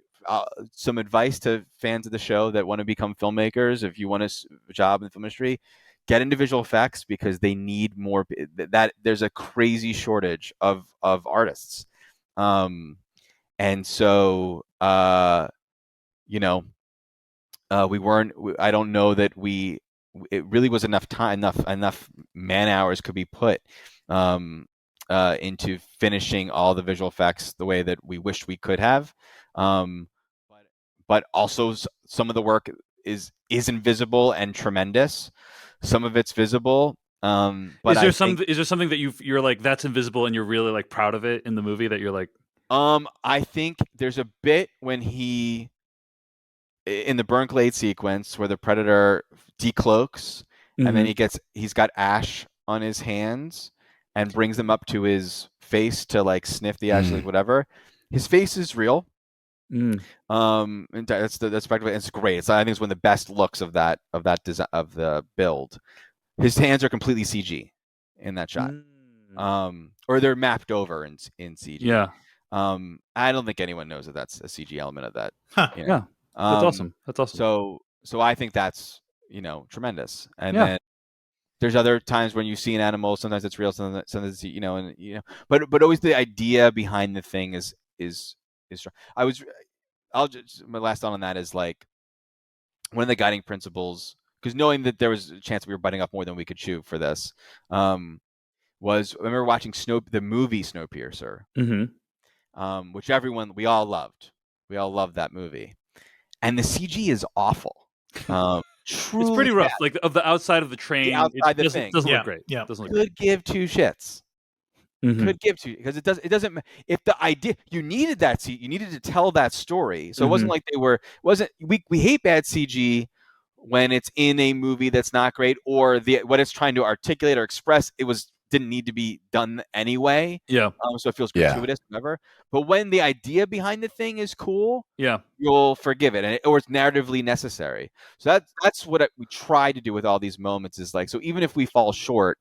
[SPEAKER 4] some advice to fans of the show that want to become filmmakers: if you want a job in the film industry, get into visual effects, because they need more. That there's a crazy shortage of artists. And so we weren't. I don't know that it really was enough time, enough man hours could be put into finishing all the visual effects the way that we wished we could have. But also some of the work is invisible and tremendous. Some of it's visible. But
[SPEAKER 1] is there something that you're like, that's invisible and you're really like proud of it in the movie that you're like?
[SPEAKER 4] I think there's a bit when in the Burnglade sequence where the Predator decloaks, and then he's got ash on his hands and brings them up to his face to like sniff the ash, like whatever. His face is real. And that's practically, it's great. I think it's one of the best looks of that design, of the build. His hands are completely CG in that shot. Or they're mapped over in CG.
[SPEAKER 1] Yeah.
[SPEAKER 4] I don't think anyone knows that that's a CG element of that.
[SPEAKER 1] Yeah. That's awesome. That's awesome.
[SPEAKER 4] So I think that's, tremendous. And then there's other times when you see an animal, sometimes it's real, sometimes but always the idea behind the thing is strong. My last thought on that is like, one of the guiding principles, because knowing that there was a chance we were biting off more than we could chew for this, was, I remember watching the movie Snowpiercer, which we all loved. We all loved that movie. And the CG is awful.
[SPEAKER 1] It's pretty rough.
[SPEAKER 4] Bad.
[SPEAKER 1] Like, of the outside of the train,
[SPEAKER 4] it
[SPEAKER 1] doesn't look great.
[SPEAKER 2] Yeah.
[SPEAKER 1] Doesn't look
[SPEAKER 4] Could give two shits. Could give two, because it doesn't. If the idea, you needed that you needed to tell that story. So it wasn't like we hate bad CG when it's in a movie that's not great, or what it's trying to articulate or express, didn't need to be done anyway.
[SPEAKER 1] Yeah.
[SPEAKER 4] So it feels gratuitous, whatever. But when the idea behind the thing is cool,
[SPEAKER 1] yeah,
[SPEAKER 4] you'll forgive it, or it's narratively necessary. So that's what we try to do with all these moments, is like, so even if we fall short,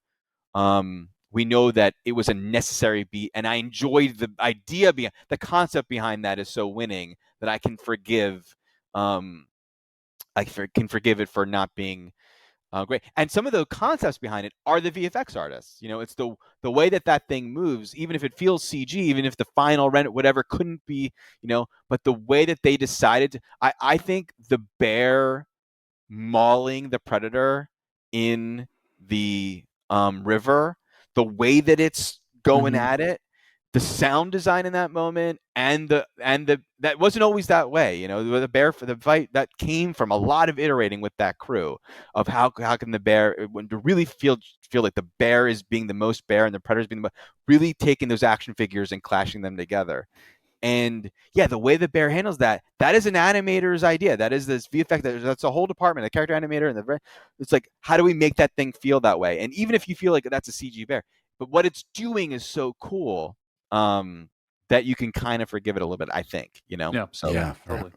[SPEAKER 4] we know that it was a necessary beat, and I enjoyed the idea the concept behind that is so winning that I can forgive. Can forgive it for not being great. And some of the concepts behind it are the VFX artists. It's the way that thing moves, even if it feels CG, even if the final render, whatever, couldn't be, but the way that they decided to, I think the bear mauling the Predator in the river, the way that it's going
[SPEAKER 1] Mhm.
[SPEAKER 4] at it, the sound design in that moment, and the that wasn't always that way. You know, the bear for the fight that came from a lot of iterating with that crew of how can the bear when to really feel like the bear is being the most bear and the predator is being the most, really taking those action figures and clashing them together. And yeah, the way the bear handles that is an animator's idea. That is this VFX. That's a whole department, a character animator, and it's like, how do we make that thing feel that way? And even if you feel like that's a CG bear, but what it's doing is so cool that you can kind of forgive it a little bit. I think, you know.
[SPEAKER 1] Yeah.
[SPEAKER 4] So
[SPEAKER 3] Yeah,
[SPEAKER 1] Totally.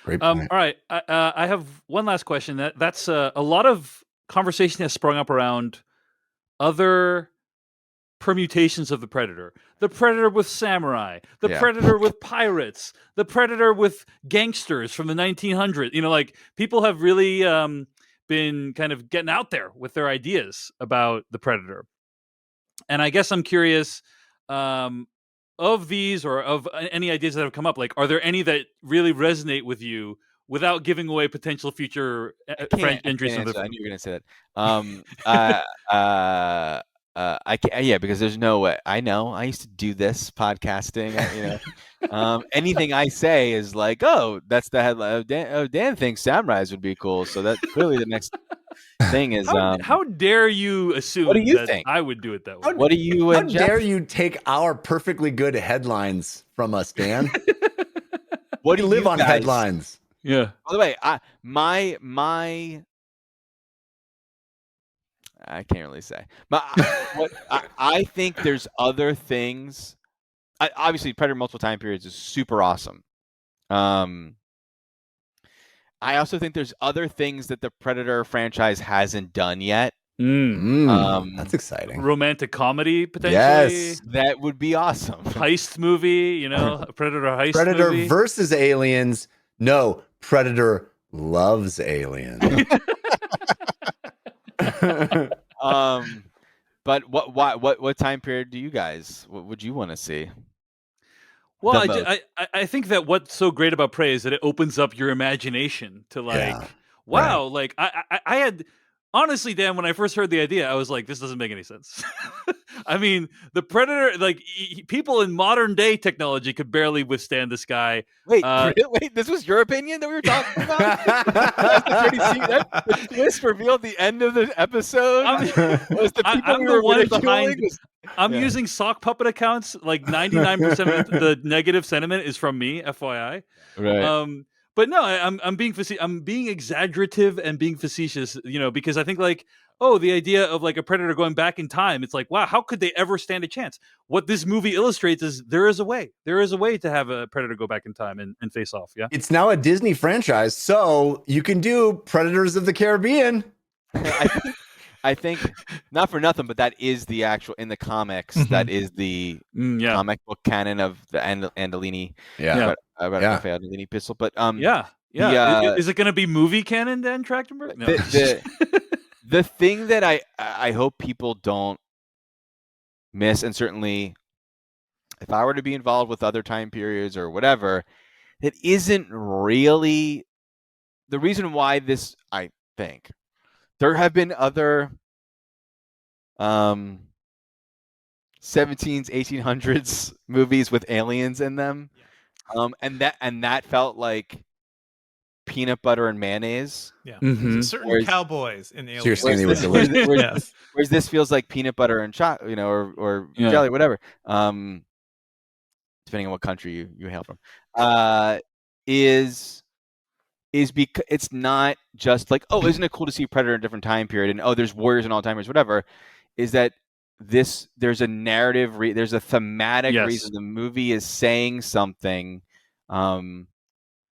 [SPEAKER 3] great
[SPEAKER 1] All
[SPEAKER 3] point.
[SPEAKER 1] right. I have one last question. That's a lot of conversation has sprung up around other permutations of the Predator. The Predator with samurai, the
[SPEAKER 4] Yeah.
[SPEAKER 1] Predator with pirates, the Predator with gangsters from the 1900s. You know, like people have really been kind of getting out there with their ideas about the Predator. And I guess I'm curious, of these or of any ideas that have come up. Like, are there any that really resonate with you without giving away potential future
[SPEAKER 4] I
[SPEAKER 1] entries
[SPEAKER 4] can't
[SPEAKER 1] from
[SPEAKER 4] answer
[SPEAKER 1] the?
[SPEAKER 4] that. I knew you were going to say that. I can't. Yeah, because there's no way. I know. I used to do this podcasting. You know, anything I say is like, oh, that's the headline. Dan thinks samurais would be cool. So that clearly the next thing is.
[SPEAKER 1] How dare you
[SPEAKER 4] What do
[SPEAKER 1] assume
[SPEAKER 4] you
[SPEAKER 1] that
[SPEAKER 4] think?
[SPEAKER 1] I would do it that way?
[SPEAKER 4] What do you
[SPEAKER 3] How
[SPEAKER 4] and
[SPEAKER 3] dare
[SPEAKER 4] Jeff?
[SPEAKER 3] you take our perfectly good headlines from us, Dan?
[SPEAKER 4] What
[SPEAKER 3] We
[SPEAKER 4] do
[SPEAKER 3] live
[SPEAKER 4] you
[SPEAKER 3] on
[SPEAKER 4] guys?
[SPEAKER 3] headlines.
[SPEAKER 1] Yeah.
[SPEAKER 4] By the way, my I can't really say. But I think there's other things. Obviously, Predator multiple time periods is super awesome. I also think there's other things that the Predator franchise hasn't done yet.
[SPEAKER 3] That's exciting.
[SPEAKER 1] Romantic comedy potentially.
[SPEAKER 3] Yes.
[SPEAKER 4] That would be awesome.
[SPEAKER 1] Heist movie, you know, a Predator heist
[SPEAKER 3] Predator
[SPEAKER 1] movie.
[SPEAKER 3] versus aliens. No, Predator loves aliens.
[SPEAKER 4] But what time period do you guys? What would you want to see?
[SPEAKER 1] Well,
[SPEAKER 4] The most?
[SPEAKER 1] I think that what's so great about Prey is that it opens up your imagination to like,
[SPEAKER 3] Yeah,
[SPEAKER 1] wow, like I had honestly, Dan, when I first heard the idea, I was like, this doesn't make any sense. I mean, the Predator, like people in modern day technology could barely withstand this guy.
[SPEAKER 4] Wait, wait, this was your opinion that we were talking about? The twist revealed the end of the episode. Was the people
[SPEAKER 1] I'm
[SPEAKER 4] we
[SPEAKER 1] the
[SPEAKER 4] were
[SPEAKER 1] one
[SPEAKER 4] ridiculing?
[SPEAKER 1] behind. I'm using sock puppet accounts. Like 99% of the negative sentiment is from me, FYI.
[SPEAKER 4] Right.
[SPEAKER 1] But no, I'm being I'm being exaggerative and being facetious, you know, because I think like, oh, the idea of like a predator going back in time, it's like, wow, how could they ever stand a chance? What this movie illustrates is there is a way. There is a way to have a predator go back in time and face off. Yeah.
[SPEAKER 3] it's now a Disney franchise, so you can do Predators of the Caribbean.
[SPEAKER 4] I think not for nothing, but that is the actual in the comics. Mm-hmm. That is the comic book canon of the Andolini. Andolini pistol. But
[SPEAKER 1] is it going to be movie canon then, Trachtenberg? No.
[SPEAKER 4] The thing that I hope people don't miss, and certainly if I were to be involved with other time periods or whatever, it isn't really the reason why this. I think. There have been other 17s, 1800s movies with aliens in them. And that felt like peanut butter and mayonnaise.
[SPEAKER 2] Yeah. Mm-hmm. Certain cowboys in aliens.
[SPEAKER 4] Whereas this feels like peanut butter and chocolate, you know, or jelly, whatever. Depending on what country you hail from. Is because it's not just like, oh, isn't it cool to see Predator in a different time period, and oh, there's warriors in all time periods, whatever. Is that there's a narrative, there's a thematic reason the movie is saying something, and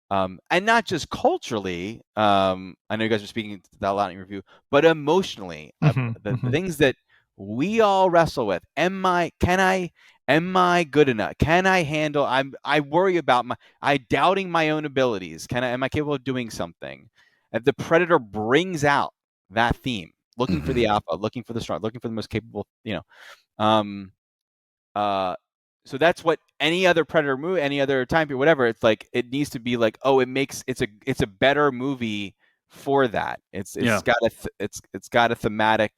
[SPEAKER 4] not just culturally. I know you guys are speaking to that a lot in your review, but emotionally, the things that we all wrestle with. Am I good enough? Can I handle? I worry about doubting my own abilities. Am I capable of doing something? And the Predator brings out that theme, looking for the alpha, looking for the strong, looking for the most capable. You know, so that's what any other Predator movie, any other time period, whatever. It's like it needs to be like, oh, it's a better movie for that. It's got a thematic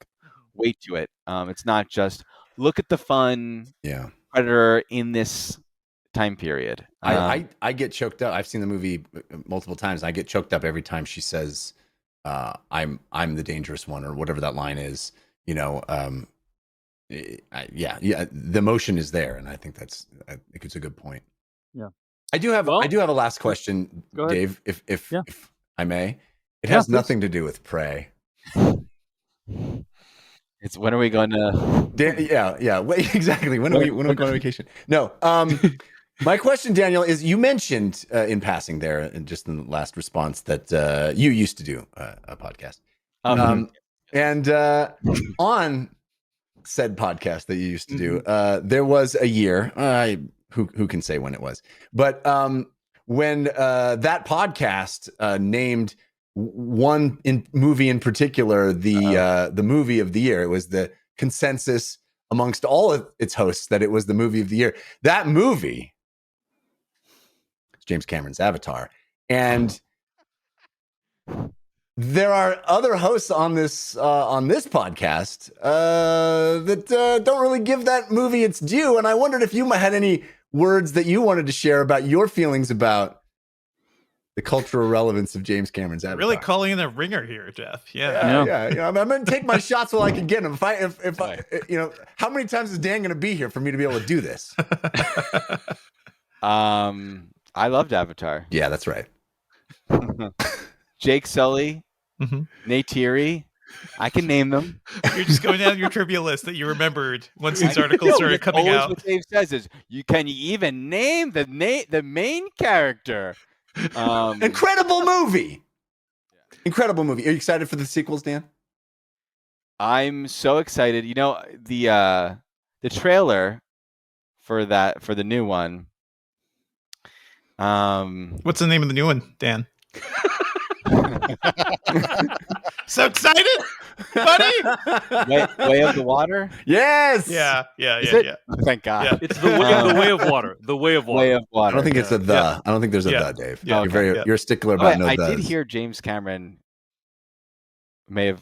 [SPEAKER 4] weight to it. It's not just look at the fun Predator in this time period.
[SPEAKER 3] I get choked up. I've seen the movie multiple times. I get choked up every time she says, I'm the dangerous one, or whatever that line is. You know, the emotion is there, and I think I think it's a good point.
[SPEAKER 1] Yeah,
[SPEAKER 3] I do have a last question, Dave, if I may. It has nothing to do with Prey.
[SPEAKER 4] It's when are we going to?
[SPEAKER 3] Wait, exactly. When are we going on vacation? No. My question, Daniel, is you mentioned in passing there, and just in the last response, that you used to do a podcast, and on said podcast that you used to do, there was a year. Who can say when it was? But when that podcast named one movie in particular the movie of the year, it was the consensus amongst all of its hosts that it was the movie of the year. That movie, James Cameron's Avatar, and there are other hosts on this podcast that don't really give that movie its due, and I wondered if you had any words that you wanted to share about your feelings about the cultural relevance of James Cameron's Avatar.
[SPEAKER 2] Really calling in a ringer here, Jeff.
[SPEAKER 3] Yeah. I'm going to take my shots while I can get them. If I, how many times is Dan going to be here for me to be able to do this?
[SPEAKER 4] I loved Avatar.
[SPEAKER 3] Yeah, that's right.
[SPEAKER 4] Jake Sully, Neytiri, I can name them.
[SPEAKER 2] You're just going down your trivia list that you remembered once these articles started coming out.
[SPEAKER 4] What Dave says is, can you even name the main character?
[SPEAKER 3] Incredible movie. Incredible movie. Are you excited for the sequels, Dan?
[SPEAKER 4] I'm so excited. You know, the trailer for the new one.
[SPEAKER 2] What's the name of the new one, Dan? So excited, buddy!
[SPEAKER 4] Way of the Water.
[SPEAKER 3] Yes.
[SPEAKER 2] Yeah.
[SPEAKER 4] Thank God.
[SPEAKER 2] Yeah.
[SPEAKER 1] It's the way of water. The way of water.
[SPEAKER 4] Way of Water.
[SPEAKER 3] I don't think it's a the. Yeah. I don't think there's a the, Dave.
[SPEAKER 2] Yeah.
[SPEAKER 3] You're a stickler about no
[SPEAKER 4] I
[SPEAKER 3] does.
[SPEAKER 4] did hear James Cameron may have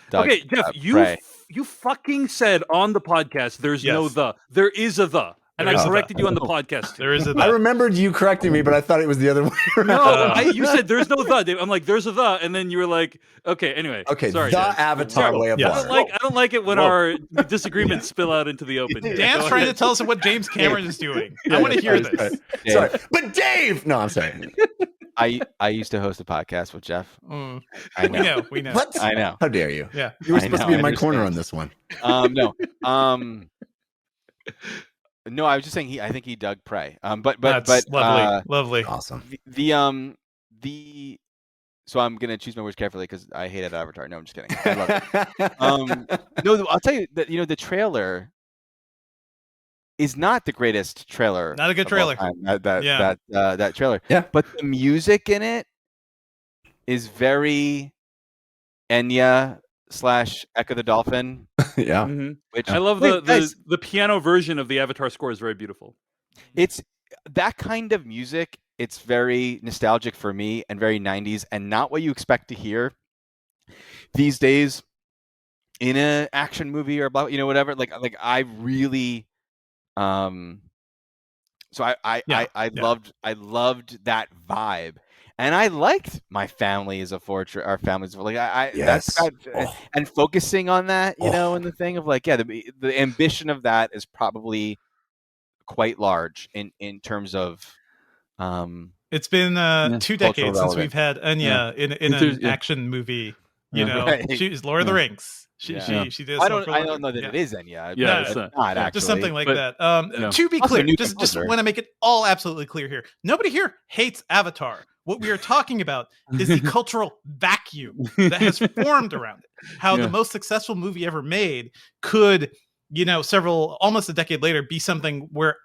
[SPEAKER 4] dug
[SPEAKER 1] Okay, Jeff, you fucking said on the podcast there's no the. There is a the. And I corrected you on the podcast.
[SPEAKER 2] There is a the.
[SPEAKER 3] I remembered you correcting me, but I thought it was the other way around.
[SPEAKER 1] No, you said there's no the, Dave. I'm like, there's a the, and then you were like, okay, anyway.
[SPEAKER 3] Okay,
[SPEAKER 1] sorry,
[SPEAKER 3] the
[SPEAKER 1] Dave.
[SPEAKER 3] Avatar way of water.
[SPEAKER 1] I don't like it when our disagreements spill out into the open.
[SPEAKER 2] Dan's trying to tell us what James Cameron is doing. I want to hear this.
[SPEAKER 3] Sorry, but Dave. No, I'm sorry.
[SPEAKER 4] I used to host a podcast with Jeff.
[SPEAKER 2] I know. We know.
[SPEAKER 3] What?
[SPEAKER 4] I know.
[SPEAKER 3] How dare you?
[SPEAKER 2] Yeah.
[SPEAKER 3] You were supposed to be in my corner on this one.
[SPEAKER 4] No. No, I was just saying I think he dug Prey. But
[SPEAKER 2] lovely.
[SPEAKER 3] Awesome.
[SPEAKER 4] So I'm gonna choose my words carefully because I hated Avatar. No, I'm just kidding. I love it. No, I'll tell you that the trailer is not the greatest trailer.
[SPEAKER 2] Not a good trailer.
[SPEAKER 4] That trailer.
[SPEAKER 3] Yeah.
[SPEAKER 4] But the music in it is very Enya / Echo the Dolphin.
[SPEAKER 3] Yeah.
[SPEAKER 4] Which
[SPEAKER 1] I love the piano version of the Avatar score is very beautiful.
[SPEAKER 4] It's that kind of music. It's very nostalgic for me and very 90s and not what you expect to hear these days in an action movie or whatever. Like I really so I loved that vibe. And I liked My Family is a Fortress. Our families like and focusing on that, and the thing of the ambition of that is probably quite large in terms of.
[SPEAKER 2] It's been 2 decades since we've had Enya in an action movie. She's Lord of the Rings. She did.
[SPEAKER 4] I don't know that it is Enya.
[SPEAKER 1] Yeah,
[SPEAKER 4] it's not actually.
[SPEAKER 2] Just something like that. To be clear, just want to make it all absolutely clear here. Nobody here hates Avatar. What we are talking about is the cultural vacuum that has formed around it. How the most successful movie ever made could, almost a decade later, be something where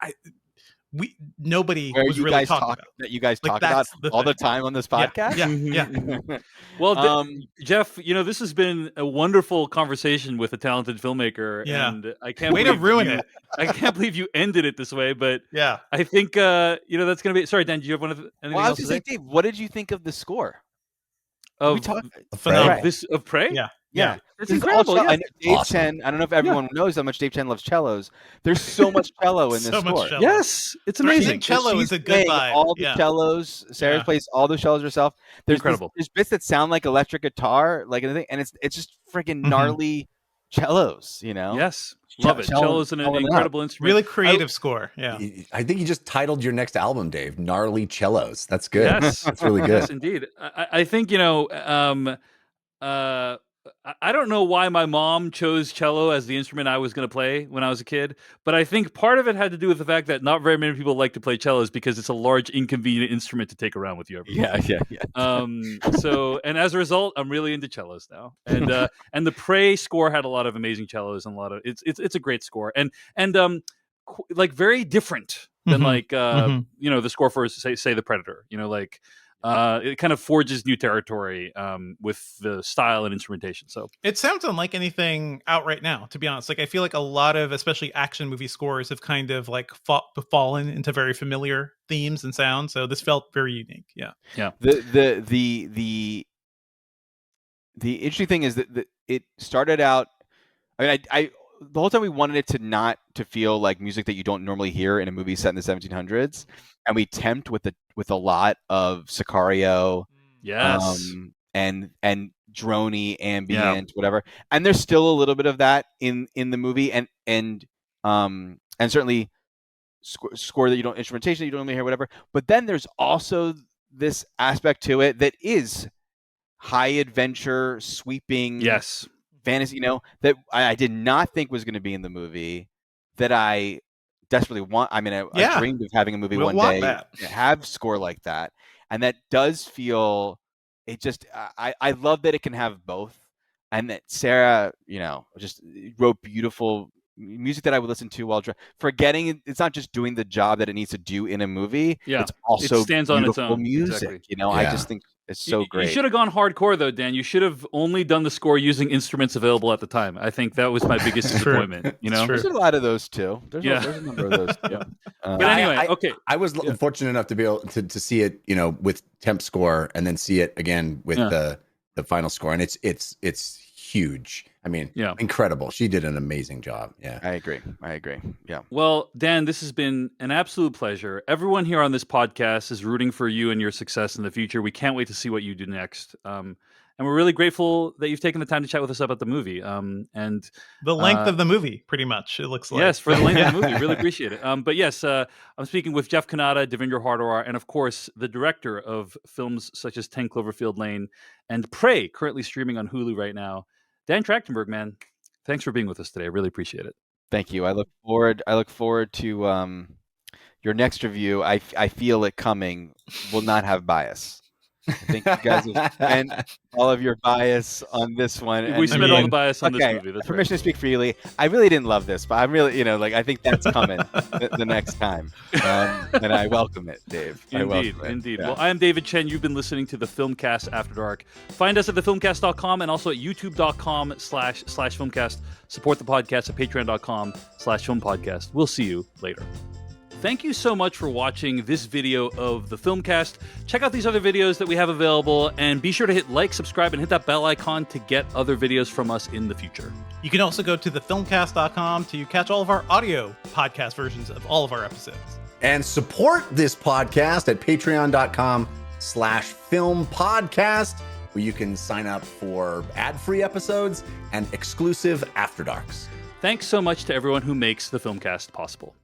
[SPEAKER 2] nobody was really talking about.
[SPEAKER 4] That you guys talk about all the time on this podcast?
[SPEAKER 2] Yeah.
[SPEAKER 1] Well, Jeff, this has been a wonderful conversation with a talented filmmaker.
[SPEAKER 2] Yeah.
[SPEAKER 1] And I can't
[SPEAKER 2] to ruin it.
[SPEAKER 1] I can't believe you ended it this way, but
[SPEAKER 2] yeah,
[SPEAKER 1] I think, that's going to be... Sorry, Dan, do you have anything else to say?
[SPEAKER 4] Dave, what did you think of the score?
[SPEAKER 1] Of
[SPEAKER 2] phenomenal.
[SPEAKER 1] Of Prey?
[SPEAKER 2] Yeah. Yeah.
[SPEAKER 1] It's
[SPEAKER 4] This is all
[SPEAKER 1] incredible.
[SPEAKER 4] cello.
[SPEAKER 1] Yeah.
[SPEAKER 4] I know Dave
[SPEAKER 3] Awesome.
[SPEAKER 4] Chen. I don't know if everyone knows how much Dave Chen loves cellos. There's so much cello in this
[SPEAKER 2] So much
[SPEAKER 4] score.
[SPEAKER 2] cello.
[SPEAKER 1] Yes, it's
[SPEAKER 2] Threshing
[SPEAKER 1] amazing.
[SPEAKER 2] cello
[SPEAKER 4] She's
[SPEAKER 2] is a good
[SPEAKER 4] playing
[SPEAKER 2] vibe.
[SPEAKER 4] all the
[SPEAKER 2] Yeah.
[SPEAKER 4] cellos. Sarah
[SPEAKER 2] Yeah.
[SPEAKER 4] plays all the cellos herself.
[SPEAKER 1] Incredible.
[SPEAKER 4] There's bits that sound like electric guitar, like anything, and it's just freaking
[SPEAKER 2] Mhm.
[SPEAKER 4] gnarly cellos.
[SPEAKER 1] Yes, love it.
[SPEAKER 4] Cello
[SPEAKER 1] Cello's an incredible instrument.
[SPEAKER 2] Really creative score. Yeah.
[SPEAKER 3] I think you just titled your next album, Dave. Gnarly Cellos. That's good.
[SPEAKER 1] Yes,
[SPEAKER 3] That's really good.
[SPEAKER 1] yes, indeed. I think I don't know why my mom chose cello as the instrument I was going to play when I was a kid, but I think part of it had to do with the fact that not very many people like to play cellos because it's a large, inconvenient instrument to take around with you everywhere.
[SPEAKER 4] Yeah.
[SPEAKER 1] So, and as a result, I'm really into cellos now. And the Prey score had a lot of amazing cellos and a lot of it's a great score like very different than
[SPEAKER 2] Mhm.
[SPEAKER 1] like
[SPEAKER 2] Mhm.
[SPEAKER 1] the score for say the Predator. It kind of forges new territory with the style and instrumentation. So
[SPEAKER 2] It sounds unlike anything out right now, to be honest. Like I feel like a lot of especially action movie scores have kind of like fallen into very familiar themes and sounds. So this felt very unique. Yeah.
[SPEAKER 4] The interesting thing is that it started out. I mean, I the whole time we wanted it to not to feel like music that you don't normally hear in a movie set in the 1700s, and we tempt with a lot of Sicario,
[SPEAKER 1] yes,
[SPEAKER 4] and droney ambient, whatever. And there's still a little bit of that in the movie, and certainly score that you don't instrumentation that you don't normally hear, whatever. But then there's also this aspect to it that is high adventure, sweeping,
[SPEAKER 1] yes,
[SPEAKER 4] fantasy, that I did not think was going to be in the movie, that I desperately want. I mean, I dreamed of having a movie one day
[SPEAKER 2] that
[SPEAKER 4] have score like that, and that does feel. It just I love that it can have both, and that Sarah, just wrote beautiful music that I would listen to while forgetting it's not just doing the job that it needs to do in a movie.
[SPEAKER 1] Yeah,
[SPEAKER 4] it's also
[SPEAKER 1] it stands on its
[SPEAKER 4] beautiful
[SPEAKER 1] own.
[SPEAKER 4] music.
[SPEAKER 1] Exactly.
[SPEAKER 4] I just think it's so great.
[SPEAKER 1] You should have gone hardcore though, Dan. You should have only done the score using instruments available at the time. I think that was my biggest disappointment.
[SPEAKER 4] There's a lot of those too. There's a number of those too.
[SPEAKER 1] But anyway, okay.
[SPEAKER 3] I was fortunate enough to be able to see it, with temp score, and then see it again with the final score, and it's huge. I mean, incredible. She did an amazing job. Yeah,
[SPEAKER 4] I agree. Yeah.
[SPEAKER 1] Well, Dan, this has been an absolute pleasure. Everyone here on this podcast is rooting for you and your success in the future. We can't wait to see what you do next. And we're really grateful that you've taken the time to chat with us about the movie. And
[SPEAKER 2] the length of the movie, pretty much, it looks like.
[SPEAKER 1] Yes, for the length of the movie. Really appreciate it. But yes, I'm speaking with Jeff Cannata, Devindra Hardawar, and of course, the director of films such as 10 Cloverfield Lane and Prey, currently streaming on Hulu right now. Dan Trachtenberg, man, thanks for being with us today. I really appreciate it.
[SPEAKER 4] Thank you. I look forward to your next review. I feel it coming. Will not have bias. I think you guys have spent all of your bias on this one.
[SPEAKER 1] We spent all the bias on this movie. That's
[SPEAKER 4] permission to speak freely. I really didn't love this, but I'm really, I think that's coming the next time. And I welcome it, Dave.
[SPEAKER 1] Indeed.
[SPEAKER 4] Yeah.
[SPEAKER 1] Well, I am David Chen. You've been listening to the Filmcast After Dark. Find us at thefilmcast.com and also at youtube.com/filmcast. Support the podcast at patreon.com/filmpodcast. We'll see you later. Thank you so much for watching this video of the Filmcast. Check out these other videos that we have available, and be sure to hit like, subscribe, and hit that bell icon to get other videos from us in the future.
[SPEAKER 2] You can also go to thefilmcast.com to catch all of our audio podcast versions of all of our episodes.
[SPEAKER 3] And support this podcast at patreon.com/filmpodcast, where you can sign up for ad-free episodes and exclusive After Darks.
[SPEAKER 1] Thanks so much to everyone who makes the Filmcast possible.